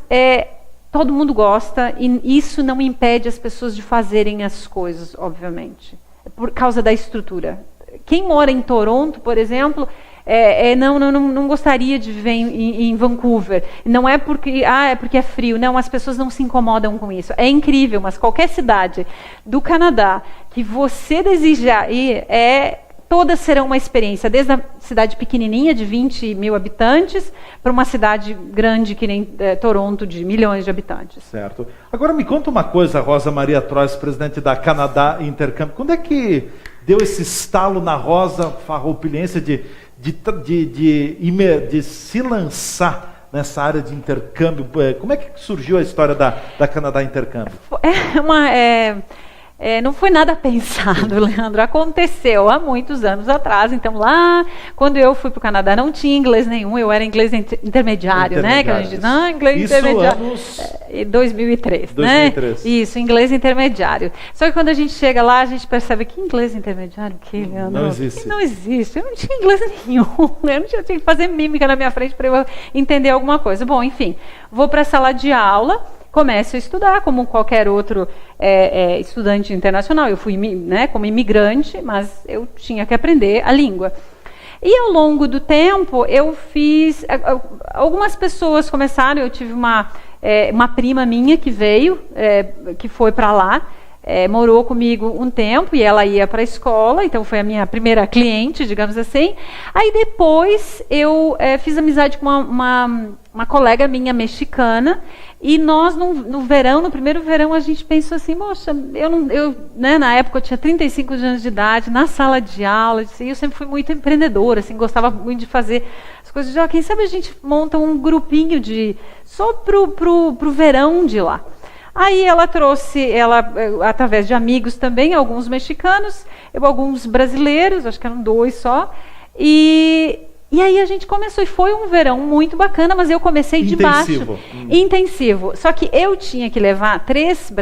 todo mundo gosta, e isso não impede as pessoas de fazerem as coisas, obviamente, por causa da estrutura. Quem mora em Toronto, por exemplo, não gostaria de viver em Vancouver. Não é porque é frio. Não, as pessoas não se incomodam com isso. É incrível, mas qualquer cidade do Canadá que você desejar ir, todas serão uma experiência, desde a cidade pequenininha de 20 mil habitantes para uma cidade grande que nem Toronto, de milhões de habitantes. Certo. Agora me conta uma coisa, Rosa Maria Trois, presidente da Canadá Intercâmbio. Quando é que deu esse estalo na Rosa farroupilhense de se lançar nessa área de intercâmbio? Como é que surgiu a história da Canadá Intercâmbio? Não foi nada pensado, Leandro. Aconteceu há muitos anos atrás. Então, lá, quando eu fui para o Canadá, não tinha inglês nenhum. Eu era inglês intermediário, né? Que a gente diz, inglês isso intermediário. Anos... 2003, 2003, né? Isso, inglês intermediário. Só que quando a gente chega lá, a gente percebe que inglês intermediário, Leandro? Não existe. Não existe. Eu não tinha inglês nenhum. Eu tinha que fazer mímica na minha frente para eu entender alguma coisa. Bom, enfim, vou para a sala de aula. Começo a estudar como qualquer outro estudante internacional. Eu fui, né, como imigrante, mas eu tinha que aprender a língua. E ao longo do tempo, eu fiz... Algumas pessoas começaram, eu tive uma prima minha que veio, que foi para lá, morou comigo um tempo, e ela ia para a escola, então foi a minha primeira cliente, digamos assim. Aí depois eu fiz amizade com uma colega minha mexicana, e nós no primeiro verão, a gente pensou assim, moxa, né, na época eu tinha 35 anos de idade, na sala de aula, eu sempre fui muito empreendedora, assim, gostava muito de fazer as coisas de, quem sabe a gente monta um grupinho só pro verão de lá. Aí ela trouxe, através de amigos também, alguns mexicanos, alguns brasileiros, acho que eram 2 só, e aí a gente começou, e foi um verão muito bacana, mas eu comecei de baixo. Intensivo. Só que eu tinha que levar 3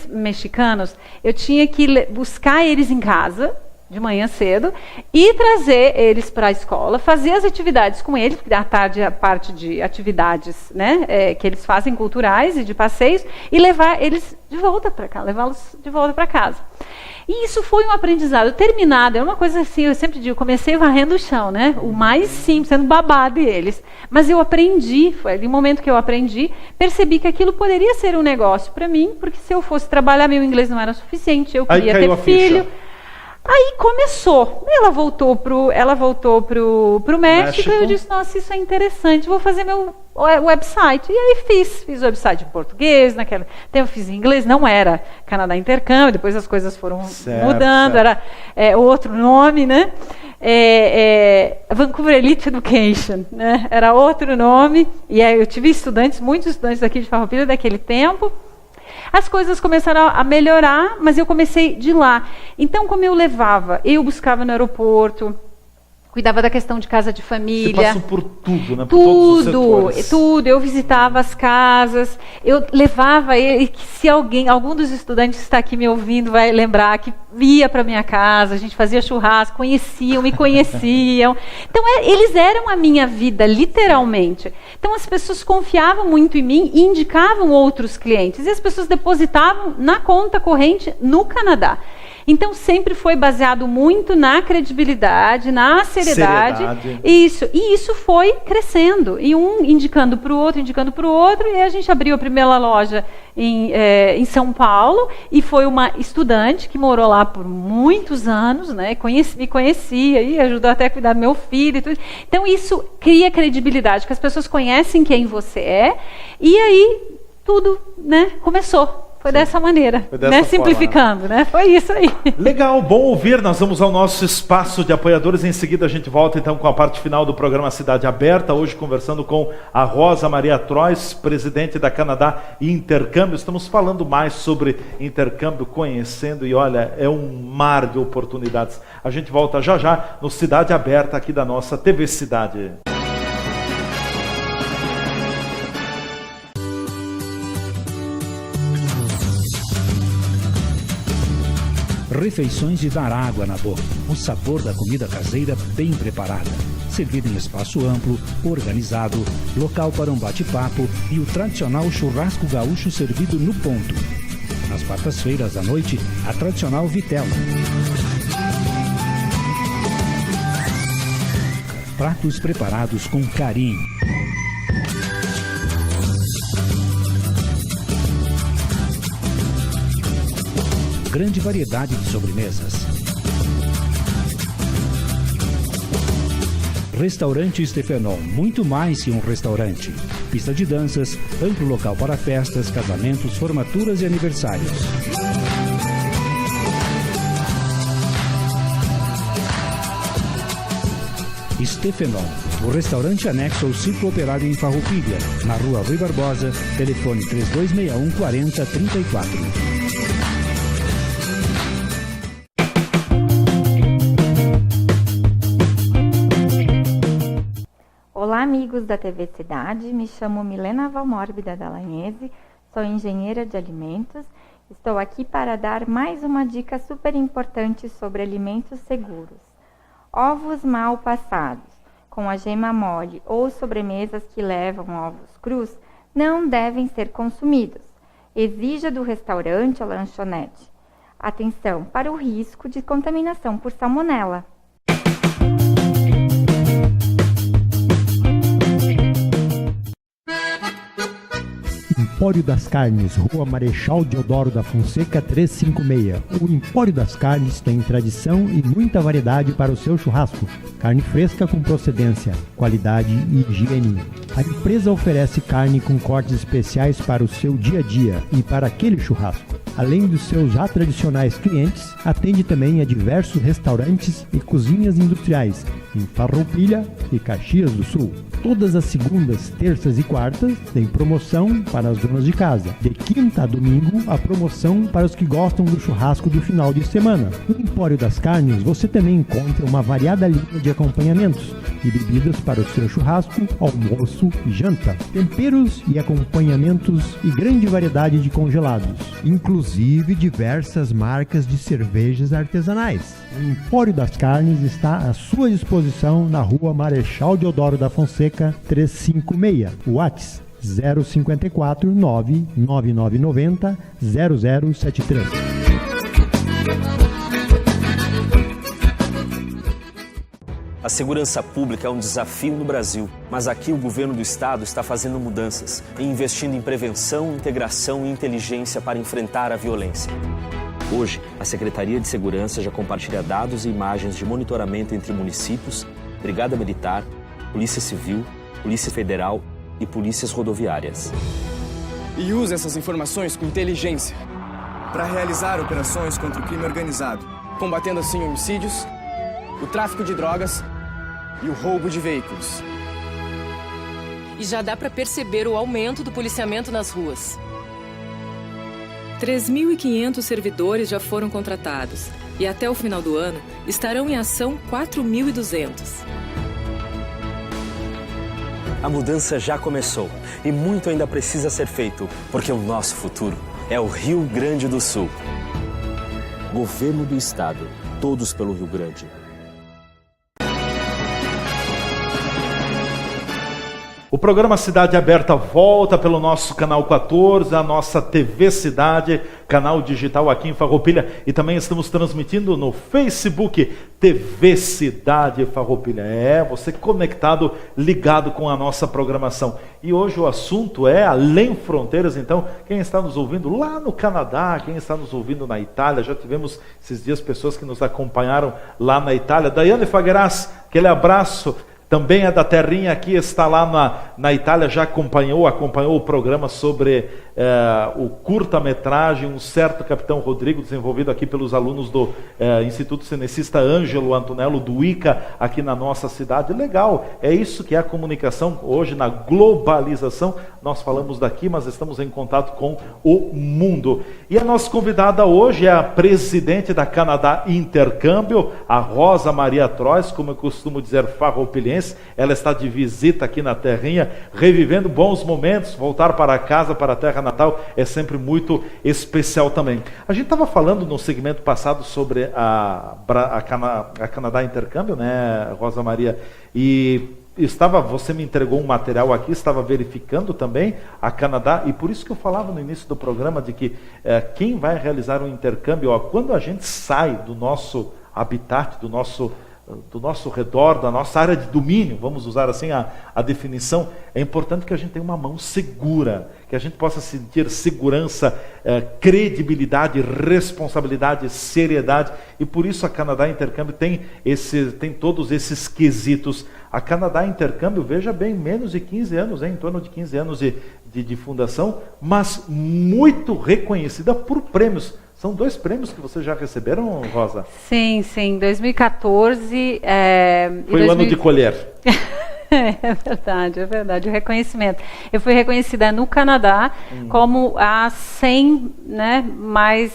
mexicanos, eu tinha que buscar eles em casa, de manhã cedo, e trazer eles para a escola, fazer as atividades com eles, porque à tarde a parte de atividades, né, que eles fazem, culturais e de passeios, e levar eles de volta para cá, levá-los de volta para casa. E isso foi um aprendizado terminado. É uma coisa assim, eu sempre digo, comecei varrendo o chão, né? O mais simples, sendo babá deles. Mas eu aprendi, foi ali o momento que eu aprendi, percebi que aquilo poderia ser um negócio para mim, porque se eu fosse trabalhar, meu inglês não era suficiente, eu queria ter filho. Aí começou. Ela voltou pro México, e eu disse, nossa, isso é interessante, vou fazer meu website. E aí fiz o website em português, naquela tempo eu fiz em inglês, não era Canadá Intercâmbio, depois as coisas foram mudando, era outro nome, né? Vancouver Elite Education, né? Era outro nome, e aí eu tive muitos estudantes aqui de Farroupilha daquele tempo. As coisas começaram a melhorar, mas eu comecei de lá. Então, como eu buscava no aeroporto, cuidava da questão de casa de família. Você passou por tudo, né? Por todos os setores. Tudo. Eu visitava as casas, eu levava ele, que se algum dos estudantes que está aqui me ouvindo vai lembrar, que ia para minha casa, a gente fazia churrasco, me conheciam. Então, eles eram a minha vida, literalmente. Então, as pessoas confiavam muito em mim e indicavam outros clientes. E as pessoas depositavam na conta corrente no Canadá. Então, sempre foi baseado muito na credibilidade, na seriedade. Isso. E isso foi crescendo. E um indicando para o outro, e a gente abriu a primeira loja em São Paulo, e foi uma estudante que morou lá por muitos anos, né? Me conhecia e ajudou até a cuidar do meu filho e tudo. Então, isso cria credibilidade, que as pessoas conhecem quem você é, e aí tudo, né, começou. Foi dessa maneira, Foi dessa né? forma, Simplificando, né? Foi isso aí. Legal, bom ouvir. Nós vamos ao nosso espaço de apoiadores. Em seguida a gente volta então com a parte final do programa Cidade Aberta. Hoje conversando com a Rosa Maria Trois, presidente da Canadá Intercâmbio. Estamos falando mais sobre intercâmbio, conhecendo, e olha, é um mar de oportunidades. A gente volta já já no Cidade Aberta aqui da nossa TV Cidade. Refeições de dar água na boca. O sabor da comida caseira bem preparada. Servido em espaço amplo, organizado, local para um bate-papo e o tradicional churrasco gaúcho servido no ponto. Nas quartas-feiras à noite, a tradicional vitela. Pratos preparados com carinho. Grande variedade de sobremesas. Restaurante Stefenon, muito mais que um restaurante. Pista de danças, amplo local para festas, casamentos, formaturas e aniversários. Stefenon, o restaurante anexo ao Circo Operário em Farroupilha, na Rua Rui Barbosa, telefone 3261 4034. Olá, amigos da TV Cidade, me chamo Milena Valmórbida Dallagnese, sou engenheira de alimentos. Estou aqui para dar mais uma dica super importante sobre alimentos seguros. Ovos mal passados, com a gema mole ou sobremesas que levam ovos crus, não devem ser consumidos. Exija do restaurante ou lanchonete atenção para o risco de contaminação por salmonela. Empório das Carnes, Rua Marechal Deodoro da Fonseca 356. O Empório das Carnes tem tradição e muita variedade para o seu churrasco. Carne fresca com procedência, qualidade e higiene. A empresa oferece carne com cortes especiais para o seu dia a dia e para aquele churrasco. Além dos seus já tradicionais clientes, atende também a diversos restaurantes e cozinhas industriais em Farroupilha e Caxias do Sul. Todas as segundas, terças e quartas tem promoção para as donas de casa. De quinta a domingo, a promoção para os que gostam do churrasco do final de semana. No Empório das Carnes, você também encontra uma variada linha de acompanhamentos e bebidas para o seu churrasco, almoço e janta. Temperos e acompanhamentos e grande variedade de congelados, inclusive diversas marcas de cervejas artesanais. O Empório das Carnes está à sua disposição na Rua Marechal Deodoro da Fonseca 356, WhatsApp 054 99990 0073. A segurança pública é um desafio no Brasil, mas aqui o governo do estado está fazendo mudanças e investindo em prevenção, integração e inteligência para enfrentar a violência. Hoje, a Secretaria de Segurança já compartilha dados e imagens de monitoramento entre municípios, Brigada Militar, Polícia Civil, Polícia Federal e polícias rodoviárias. E usa essas informações com inteligência para realizar operações contra o crime organizado, combatendo assim homicídios, o tráfico de drogas e o roubo de veículos. E já dá para perceber o aumento do policiamento nas ruas. 3.500 servidores já foram contratados e até o final do ano estarão em ação 4.200. A mudança já começou e muito ainda precisa ser feito, porque o nosso futuro é o Rio Grande do Sul. Governo do Estado, todos pelo Rio Grande. O programa Cidade Aberta volta pelo nosso canal 14, a nossa TV Cidade, canal digital aqui em Farroupilha, e também estamos transmitindo no Facebook TV Cidade Farroupilha. Você conectado, ligado com a nossa programação. E hoje o assunto é Além Fronteiras. Então, quem está nos ouvindo lá no Canadá, quem está nos ouvindo na Itália, já tivemos esses dias pessoas que nos acompanharam lá na Itália. Daiane Fagheras, aquele abraço. também é da terrinha aqui, está lá na Itália, já acompanhou o programa sobre o curta-metragem, um certo Capitão Rodrigo, desenvolvido aqui pelos alunos do Instituto Cenecista Ângelo Antonello do ICA, aqui na nossa cidade. Legal, é isso que é a comunicação hoje na globalização. Nós falamos daqui, mas estamos em contato com o mundo. E a nossa convidada hoje é a presidente da Canadá Intercâmbio, a Rosa Maria Trois, como eu costumo dizer, farroupilhense. Ela está de visita aqui na terrinha, revivendo bons momentos. Voltar para casa, para a terra natal, é sempre muito especial também. A gente estava falando no segmento passado sobre a Canadá Intercâmbio, né, Rosa Maria? E você me entregou um material aqui, estava verificando também a Canadá, e por isso que eu falava no início do programa de que quem vai realizar um intercâmbio, quando a gente sai do nosso habitat, do nosso redor, da nossa área de domínio, vamos usar assim a definição, é importante que a gente tenha uma mão segura, que a gente possa sentir segurança, credibilidade, responsabilidade, seriedade, e por isso a Canadá Intercâmbio tem todos esses quesitos. A Canadá Intercâmbio, veja bem, menos de 15 anos, em torno de 15 anos de fundação, mas muito reconhecida por prêmios. São 2 prêmios que vocês já receberam, Rosa? Sim, 2014... Foi o ano de colher. É verdade, o reconhecimento. Eu fui reconhecida no Canadá como a 100 mais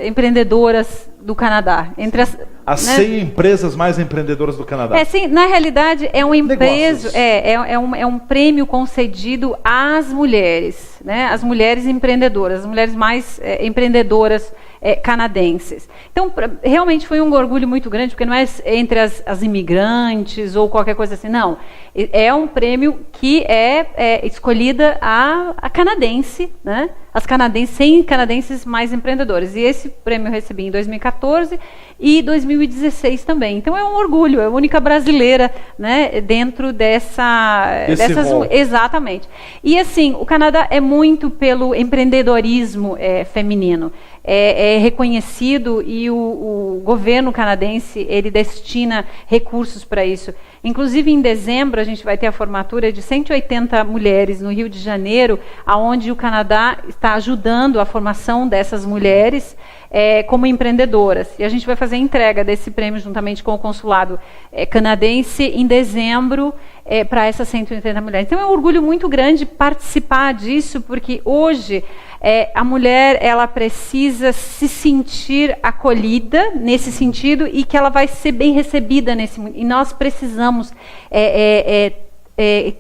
empreendedoras do Canadá. Entre as 100 empresas mais empreendedoras do Canadá. Sim, na realidade é uma empresa, é um prêmio concedido às mulheres, né? As mulheres empreendedoras, as mulheres mais empreendedoras canadenses. Então, realmente foi um orgulho muito grande, porque não é entre as imigrantes ou qualquer coisa assim, não. É um prêmio que é escolhida a canadense, né? As 100 canadenses mais empreendedoras. E esse prêmio eu recebi em 2014 e 2016 também. Então é um orgulho, é a única brasileira, né, dentro dessas... rol. Exatamente. E assim, o Canadá é muito pelo empreendedorismo feminino. É reconhecido e o governo canadense, ele destina recursos para isso. Inclusive, em dezembro, a gente vai ter a formatura de 180 mulheres no Rio de Janeiro, onde o Canadá está ajudando a formação dessas mulheres como empreendedoras. E a gente vai fazer a entrega desse prêmio juntamente com o consulado canadense em dezembro para essas 180 mulheres. Então é um orgulho muito grande participar disso, porque hoje a mulher ela precisa se sentir acolhida nesse sentido e que ela vai ser bem recebida nesse mundo. E nós precisamos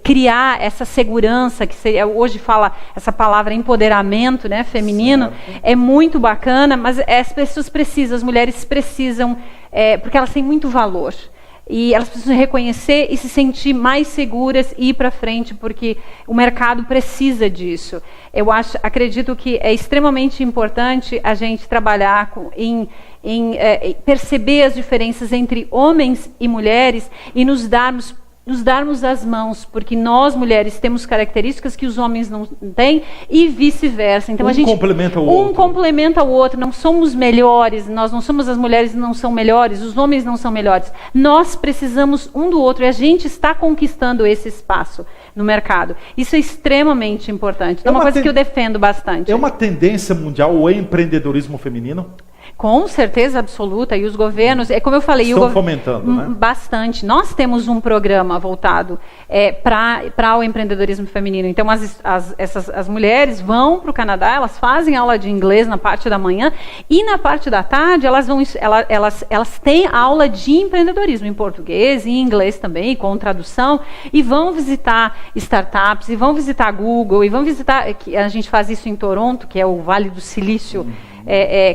criar essa segurança, que hoje fala essa palavra empoderamento, né, feminino, certo. É muito bacana, mas as pessoas precisam, as mulheres precisam, porque elas têm muito valor. E elas precisam reconhecer e se sentir mais seguras e ir para frente, porque o mercado precisa disso. Acredito que é extremamente importante a gente trabalhar em perceber as diferenças entre homens e mulheres e nos darmos as mãos, porque nós mulheres temos características que os homens não têm e vice-versa. Então complementa o outro. Um complementa o outro. Não somos melhores, nós não somos, as mulheres não são melhores, os homens não são melhores. Nós precisamos um do outro e a gente está conquistando esse espaço no mercado. Isso é extremamente importante. É uma coisa que eu defendo bastante. É uma tendência mundial o empreendedorismo feminino? Com certeza absoluta, e os governos, como eu falei... Estão fomentando, né? Bastante. Nós temos um programa voltado para o empreendedorismo feminino. Então, as mulheres vão para o Canadá, elas fazem aula de inglês na parte da manhã, e na parte da tarde elas têm aula de empreendedorismo em português e em inglês também, com tradução, e vão visitar startups, e vão visitar Google, e vão visitar... A gente faz isso em Toronto, que é o Vale do Silício,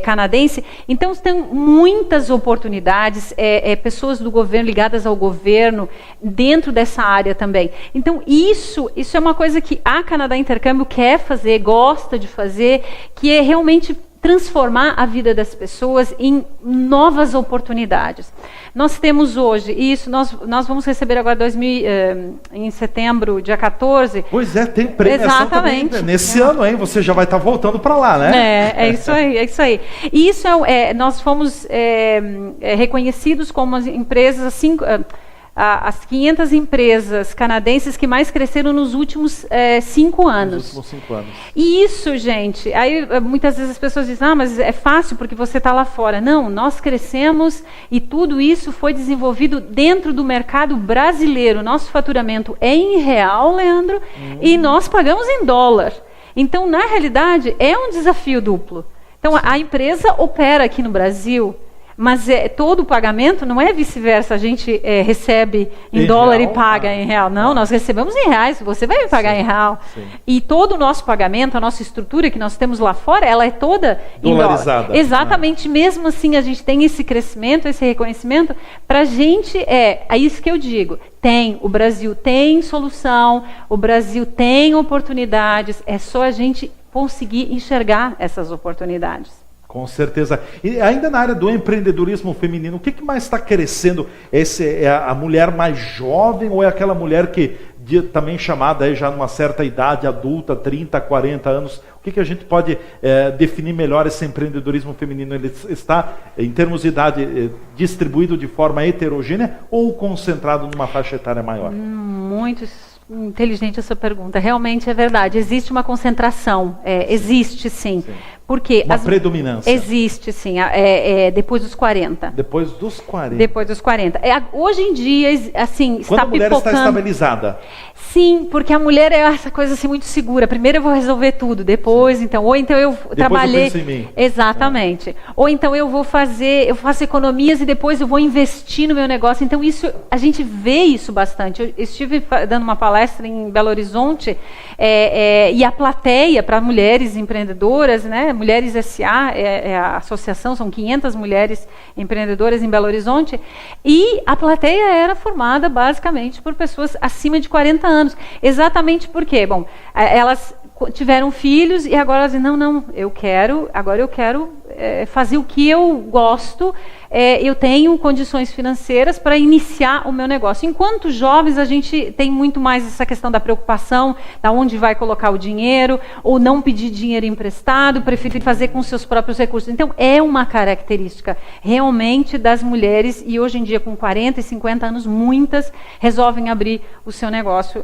canadense. Então, tem muitas oportunidades, pessoas do governo ligadas ao governo dentro dessa área também. Então, isso é uma coisa que a Canadá Intercâmbio quer fazer, gosta de fazer, que é realmente transformar a vida das pessoas em novas oportunidades. Nós temos hoje isso, nós vamos receber agora em setembro, dia 14. Pois é, tem premiação. Exatamente. Também nesse ano, hein? Você já vai estar voltando para lá, né? É isso aí. E isso nós fomos reconhecidos como as empresas, as 500 empresas canadenses que mais cresceram nos últimos 5 anos. Nos últimos 5 anos. E isso, gente, aí muitas vezes as pessoas dizem, mas é fácil porque você está lá fora. Não, nós crescemos e tudo isso foi desenvolvido dentro do mercado brasileiro. Nosso faturamento é em real, Leandro, e nós pagamos em dólar. Então, na realidade, é um desafio duplo. Então, a empresa opera aqui no Brasil, mas todo o pagamento não é vice-versa, a gente recebe em dólar real, e paga em real. Não, nós recebemos em reais, você vai me pagar em real. Sim. E todo o nosso pagamento, a nossa estrutura que nós temos lá fora, ela é toda dolarizada. Em dólar. Exatamente, mesmo assim a gente tem esse crescimento, esse reconhecimento, para a gente é isso que eu digo, o Brasil tem solução, o Brasil tem oportunidades, é só a gente conseguir enxergar essas oportunidades. Com certeza. E ainda na área do empreendedorismo feminino, o que mais está crescendo? É a mulher mais jovem ou é aquela mulher que também chamada aí já numa certa idade adulta, 30, 40 anos? O que a gente pode definir melhor esse empreendedorismo feminino? Ele está, em termos de idade, distribuído de forma heterogênea ou concentrado numa faixa etária maior? Muito inteligente a sua pergunta. Realmente é verdade. Existe uma concentração. Existe sim. Porque uma predominância. Existe, sim. Depois dos 40. Depois dos 40. Depois dos 40. Hoje em dia, assim, quando está a mulher pipocando. Está estabilizada. Sim, porque a mulher é essa coisa assim muito segura. Primeiro eu vou resolver tudo, depois, então, ou então eu trabalhei. Eu penso em mim. Exatamente. Ou então eu faço economias e depois eu vou investir no meu negócio. Então isso, a gente vê isso bastante. Eu estive dando uma palestra em Belo Horizonte e a plateia para mulheres empreendedoras, né? Mulheres S.A. é a associação, são 500 mulheres empreendedoras em Belo Horizonte, e a plateia era formada basicamente por pessoas acima de 40 anos. Exatamente porque, bom, elas tiveram filhos e agora elas dizem, não, eu quero fazer o que eu gosto, eu tenho condições financeiras para iniciar o meu negócio. Enquanto jovens, a gente tem muito mais essa questão da preocupação, da onde vai colocar o dinheiro, ou não pedir dinheiro emprestado, preferir fazer com seus próprios recursos. Então, é uma característica realmente das mulheres, e hoje em dia, com 40 e 50 anos, muitas resolvem abrir o seu negócio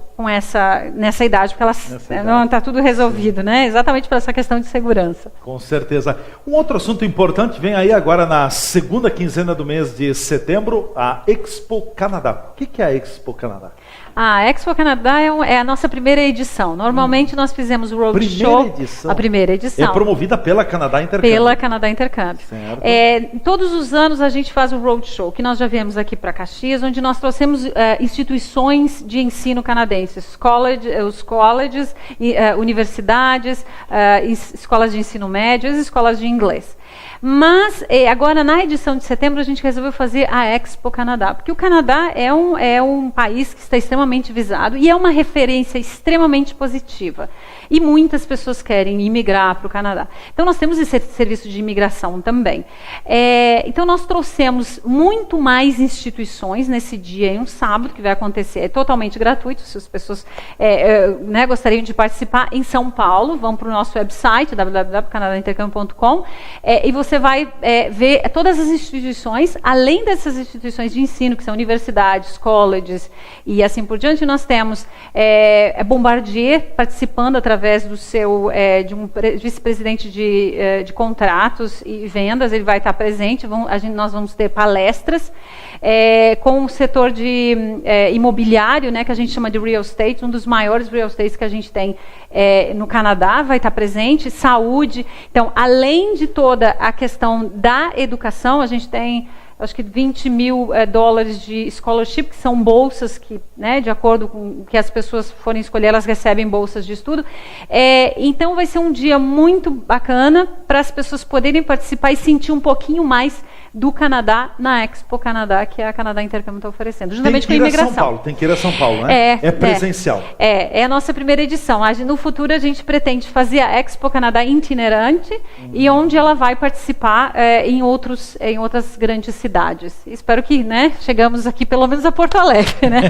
nessa idade, porque elas não está tudo resolvido, né? Exatamente por essa questão de segurança. Com certeza. Um outro assunto importante vem aí agora na segunda quinzena do mês de setembro, a Expo Canadá. O que é a Expo Canadá? A Expo Canadá é a nossa primeira edição. Normalmente nós fizemos o Roadshow. A primeira edição. É promovida pela Canadá Intercâmbio. Pela Canadá Intercâmbio. Todos os anos a gente faz o Roadshow, que nós já viemos aqui para Caxias, onde nós trouxemos instituições de ensino canadenses, os colleges, universidades, escolas de ensino médio, as escolas de inglês. Mas agora na edição de setembro a gente resolveu fazer a Expo Canadá, porque o Canadá é um país que está extremamente visado e é uma referência extremamente positiva. E muitas pessoas querem imigrar para o Canadá. Então nós temos esse serviço de imigração também. Então nós trouxemos muito mais instituições nesse dia, em um sábado, que vai acontecer. É totalmente gratuito, se as pessoas gostariam de participar em São Paulo, vão para o nosso website, www.canadaintercambio.com, e você vai ver todas as instituições, além dessas instituições de ensino, que são universidades, colleges e assim por diante. Nós temos Bombardier participando através do seu de um vice-presidente de contratos e vendas. Ele vai estar presente. Nós vamos ter palestras com o setor de imobiliário, né, que a gente chama de real estate, um dos maiores real estates que a gente tem no Canadá, vai estar presente. Saúde. Então, além de toda a questão da educação, a gente tem, acho que $20 mil de scholarship, que são bolsas que, né, de acordo com o que as pessoas forem escolher, elas recebem bolsas de estudo. Então vai ser um dia muito bacana para as pessoas poderem participar e sentir um pouquinho mais do Canadá na Expo Canadá, que a Canadá Intercâmbio está oferecendo, juntamente com a imigração. Tem que ir a São Paulo, né? É presencial. É a nossa primeira edição. No futuro a gente pretende fazer a Expo Canadá itinerante, e onde ela vai participar em outras grandes cidades. Espero que, né, chegamos aqui pelo menos a Porto Alegre, né?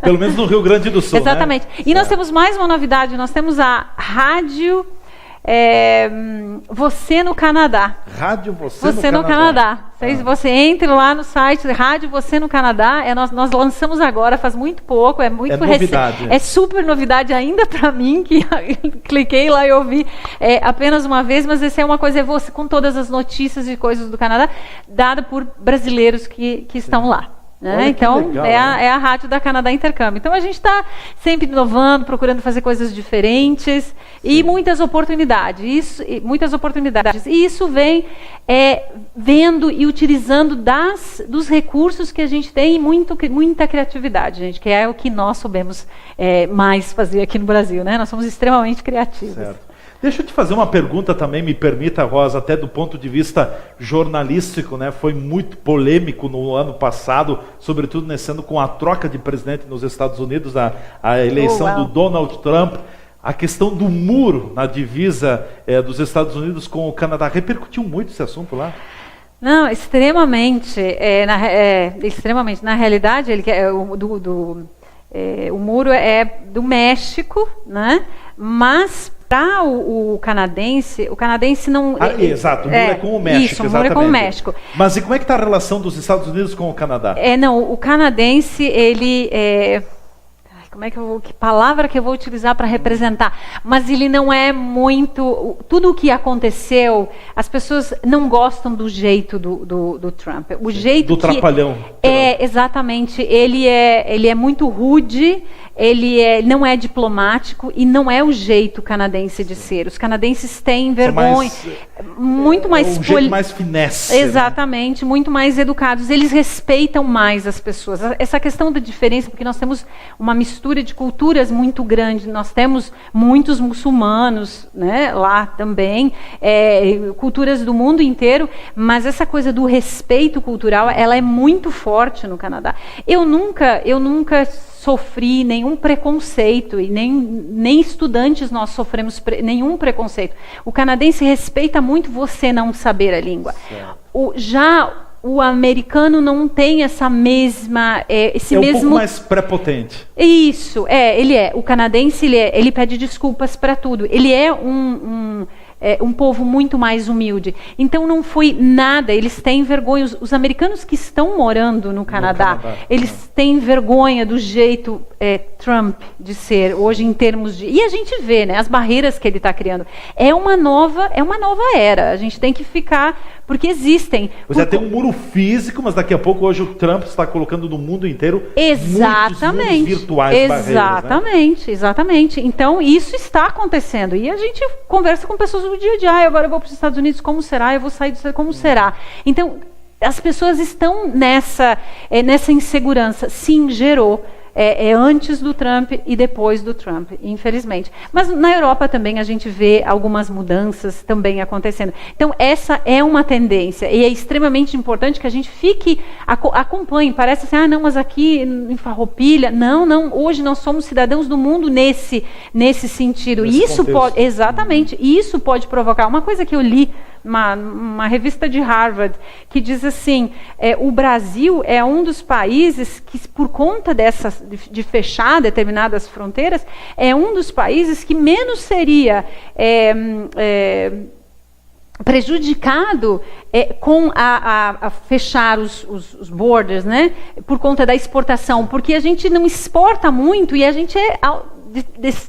Pelo menos no Rio Grande do Sul. Exatamente. Né? E nós temos mais uma novidade, nós temos a rádio Você no Canadá. Rádio Você no Canadá. Você entre lá no site Rádio Você no Canadá. Nós lançamos agora, faz muito pouco, é muito novidade. É super novidade ainda para mim, que cliquei lá e ouvi apenas uma vez, mas essa é uma coisa, você com todas as notícias e coisas do Canadá, dada por brasileiros que estão lá. Né? Então, legal, é a rádio da Canadá Intercâmbio. Então, a gente está sempre inovando, procurando fazer coisas diferentes e muitas oportunidades. E isso vem vendo e utilizando dos recursos que a gente tem e muita criatividade, gente, que é o que nós soubemos mais fazer aqui no Brasil. Né? Nós somos extremamente criativos. Certo. Deixa eu te fazer uma pergunta também, me permita, Rosa, até do ponto de vista jornalístico, né? Foi muito polêmico no ano passado, sobretudo nesse ano com a troca de presidente nos Estados Unidos, a eleição do Donald Trump, a questão do muro na divisa dos Estados Unidos com o Canadá. Repercutiu muito esse assunto lá? Não, extremamente. Extremamente. Na realidade, o muro é do México, né? Mas para o canadense não... exato, o muro é com o México. Isso, o muro é com o México. Mas e como é que está a relação dos Estados Unidos com o Canadá? O canadense, ele... que palavra que eu vou utilizar para representar? Mas ele não é muito... Tudo o que aconteceu, as pessoas não gostam do jeito do Trump. O jeito do trapalhão. Exatamente. Ele é muito rude, ele não é diplomático e não é o jeito canadense de ser. Os canadenses têm vergonha, muito mais... um jeito mais finesse. Exatamente, né? Muito mais educados. Eles respeitam mais as pessoas. Essa questão da diferença, porque nós temos uma mistura de culturas muito grande. Nós temos muitos muçulmanos, né, lá também, culturas do mundo inteiro, mas essa coisa do respeito cultural, ela é muito forte no Canadá. Eu nunca sofri nenhum preconceito e nem estudantes nós sofremos nenhum preconceito. O canadense respeita muito você não saber a língua. O americano não tem essa mesma... um pouco mais prepotente. Isso, ele é. O canadense, ele pede desculpas para tudo. Ele é um povo muito mais humilde. Então não foi nada, eles têm vergonha. Os americanos que estão morando no Canadá, eles têm vergonha do jeito Trump de ser, hoje em termos de... E a gente vê, né, as barreiras que ele está criando. É uma nova era. A gente tem que ficar... Porque existem... Você tem um muro físico, mas daqui a pouco hoje o Trump está colocando no mundo inteiro muitos muros virtuais, barreiras, né? Exatamente. Então isso está acontecendo. E a gente conversa com pessoas do dia a dia. Agora eu vou para os Estados Unidos, como será? Eu vou sair do como será? Então as pessoas estão nessa insegurança. Sim, gerou. Antes do Trump e depois do Trump, infelizmente. Mas na Europa também a gente vê algumas mudanças também acontecendo. Então essa é uma tendência e é extremamente importante que a gente acompanhe. Parece assim, não, mas aqui em Farroupilha, não. Hoje nós somos cidadãos do mundo nesse sentido. Isso pode, exatamente. Isso pode provocar uma coisa que eu li. Uma revista de Harvard que diz assim, o Brasil é um dos países que, por conta de fechar determinadas fronteiras, é um dos países que menos seria prejudicado com a fechar os borders, né? Por conta da exportação, porque a gente não exporta muito e a gente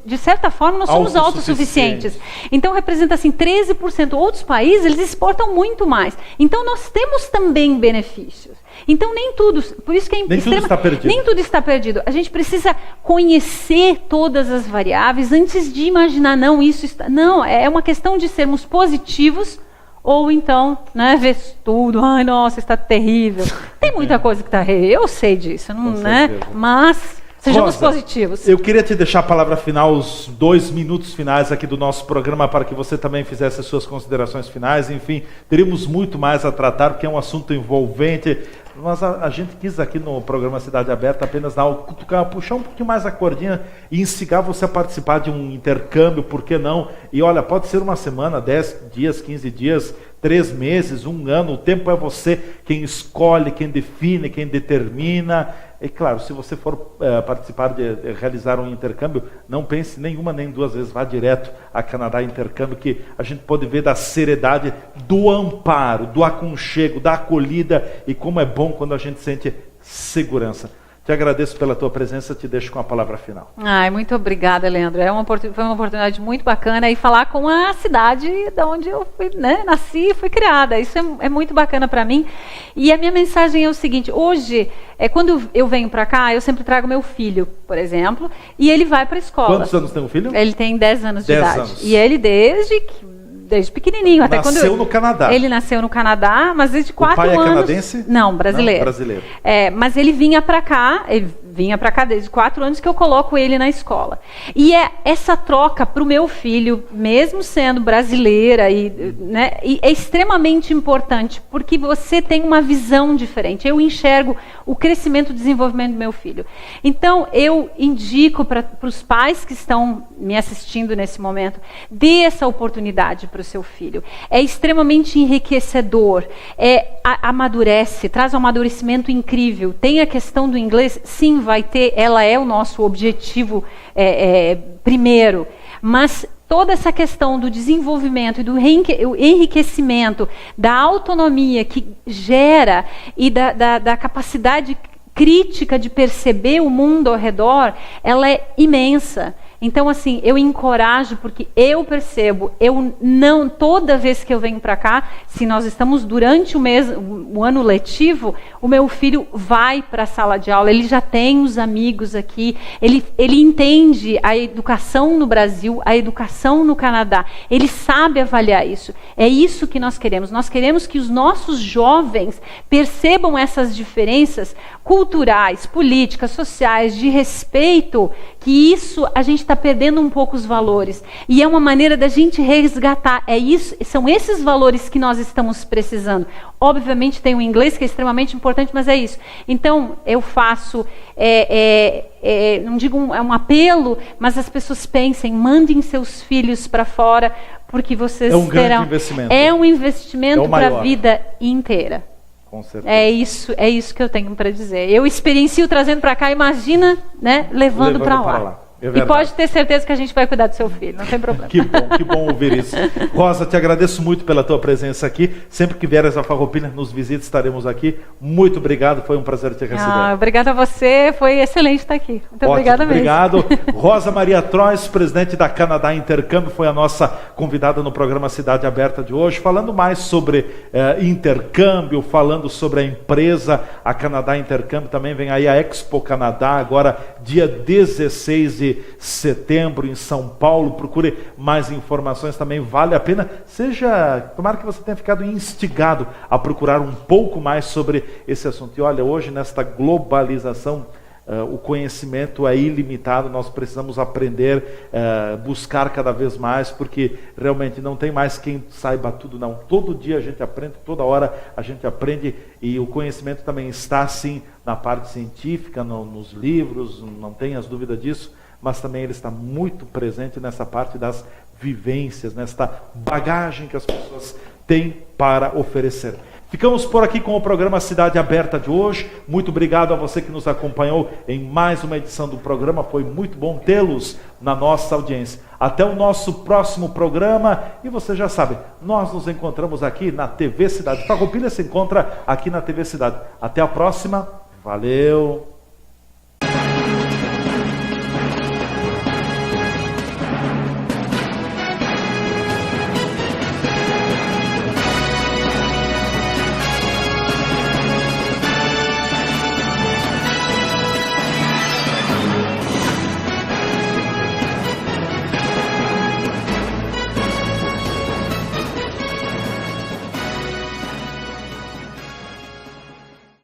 de certa forma, nós somos autossuficientes. Então, representa assim, 13%. Outros países, eles exportam muito mais. Então, nós temos também benefícios. Então, nem tudo... Por isso que é nem tudo está perdido. Nem tudo está perdido. A gente precisa conhecer todas as variáveis antes de imaginar, isso está... Não, é uma questão de sermos positivos ou então, né, ver tudo. Ai, nossa, está terrível. Tem muita coisa que está terrível. Eu sei disso, não, né? Mas... Sejamos positivos. Eu queria te deixar a palavra final, os 2 minutos finais aqui do nosso programa, para que você também fizesse as suas considerações finais. Enfim, teríamos muito mais a tratar, porque é um assunto envolvente. Mas a gente quis aqui no programa Cidade Aberta apenas puxar um pouquinho mais a cordinha e instigar você a participar de um intercâmbio, por que não? E olha, pode ser uma semana, 10 dias, 15 dias, 3 meses, 1 ano. O tempo é você quem escolhe, quem define, quem determina. E claro, se você for participar de realizar um intercâmbio, não pense nenhuma nem duas vezes, vá direto a Canadá Intercâmbio, que a gente pode ver da seriedade, do amparo, do aconchego, da acolhida, e como é bom quando a gente sente segurança. Te agradeço pela tua presença, te deixo com a palavra final. Muito obrigada, Leandro. Foi uma oportunidade muito bacana e falar com a cidade de onde eu fui, nasci e fui criada. Isso é muito bacana para mim. E a minha mensagem é o seguinte: hoje, quando eu venho para cá, eu sempre trago meu filho, por exemplo, e ele vai para a escola. Quantos anos tem o filho? Ele tem 10 anos de 10 idade. anos. E ele desde pequenininho. Nasceu no Canadá. Ele nasceu no Canadá, mas desde 4 anos... O pai é canadense? Não, brasileiro. Não, brasileiro. Mas ele vinha para cá desde 4 anos que eu coloco ele na escola. E essa troca para o meu filho, mesmo sendo brasileira, e é extremamente importante, porque você tem uma visão diferente. Eu enxergo o crescimento e desenvolvimento do meu filho. Então, eu indico para os pais que estão me assistindo nesse momento, dê essa oportunidade para o seu filho. É extremamente enriquecedor, amadurece, traz um amadurecimento incrível. Tem a questão do inglês, sim, vai ter, ela é o nosso objetivo primeiro, mas toda essa questão do desenvolvimento e do enriquecimento, da autonomia que gera e da capacidade crítica de perceber o mundo ao redor, ela é imensa. Então, assim, eu encorajo, porque eu percebo, toda vez que eu venho para cá, se nós estamos durante o ano letivo, o meu filho vai para a sala de aula, ele já tem os amigos aqui, ele entende a educação no Brasil, a educação no Canadá, ele sabe avaliar isso. É isso que nós queremos. Nós queremos que os nossos jovens percebam essas diferenças culturais, políticas, sociais, de respeito, que isso a gente está perdendo um pouco os valores. E é uma maneira da gente resgatar. São esses valores que nós estamos precisando. Obviamente tem o inglês, que é extremamente importante, mas é isso. Então, eu faço, não digo um apelo, mas as pessoas pensem, mandem seus filhos para fora, porque vocês terão... grande investimento. É um investimento para a vida inteira. Com certeza. É isso que eu tenho para dizer. Eu experiencio trazendo para cá, imagina, levando para lá. E pode ter certeza que a gente vai cuidar do seu filho, não tem problema. Que bom ouvir isso. Rosa, te agradeço muito pela tua presença aqui. Sempre que vieres a Farroupilha, nos visite, estaremos aqui. Muito obrigado, foi um prazer te receber. Obrigada a você, foi excelente estar aqui. Muito obrigada mesmo. Obrigado. Rosa Maria Trois, presidente da Canadá Intercâmbio, foi a nossa convidada no programa Cidade Aberta de hoje, falando mais sobre intercâmbio, falando sobre a empresa, a Canadá Intercâmbio. Também vem aí a Expo Canadá, agora dia 16 de setembro em São Paulo. Procure mais informações, também vale a pena. Tomara que você tenha ficado instigado a procurar um pouco mais sobre esse assunto. E olha, hoje nesta globalização, o conhecimento é ilimitado, nós precisamos aprender, buscar cada vez mais, porque realmente não tem mais quem saiba tudo, não. Todo dia a gente aprende, toda hora a gente aprende, e o conhecimento também está, sim, na parte científica, nos livros, não tenhas dúvida disso, mas também ele está muito presente nessa parte das vivências, nesta bagagem que as pessoas têm para oferecer. Ficamos por aqui com o programa Cidade Aberta de hoje. Muito obrigado a você que nos acompanhou em mais uma edição do programa. Foi muito bom tê-los na nossa audiência. Até o nosso próximo programa. E você já sabe, nós nos encontramos aqui na TV Cidade. Farroupilha se encontra aqui na TV Cidade. Até a próxima. Valeu!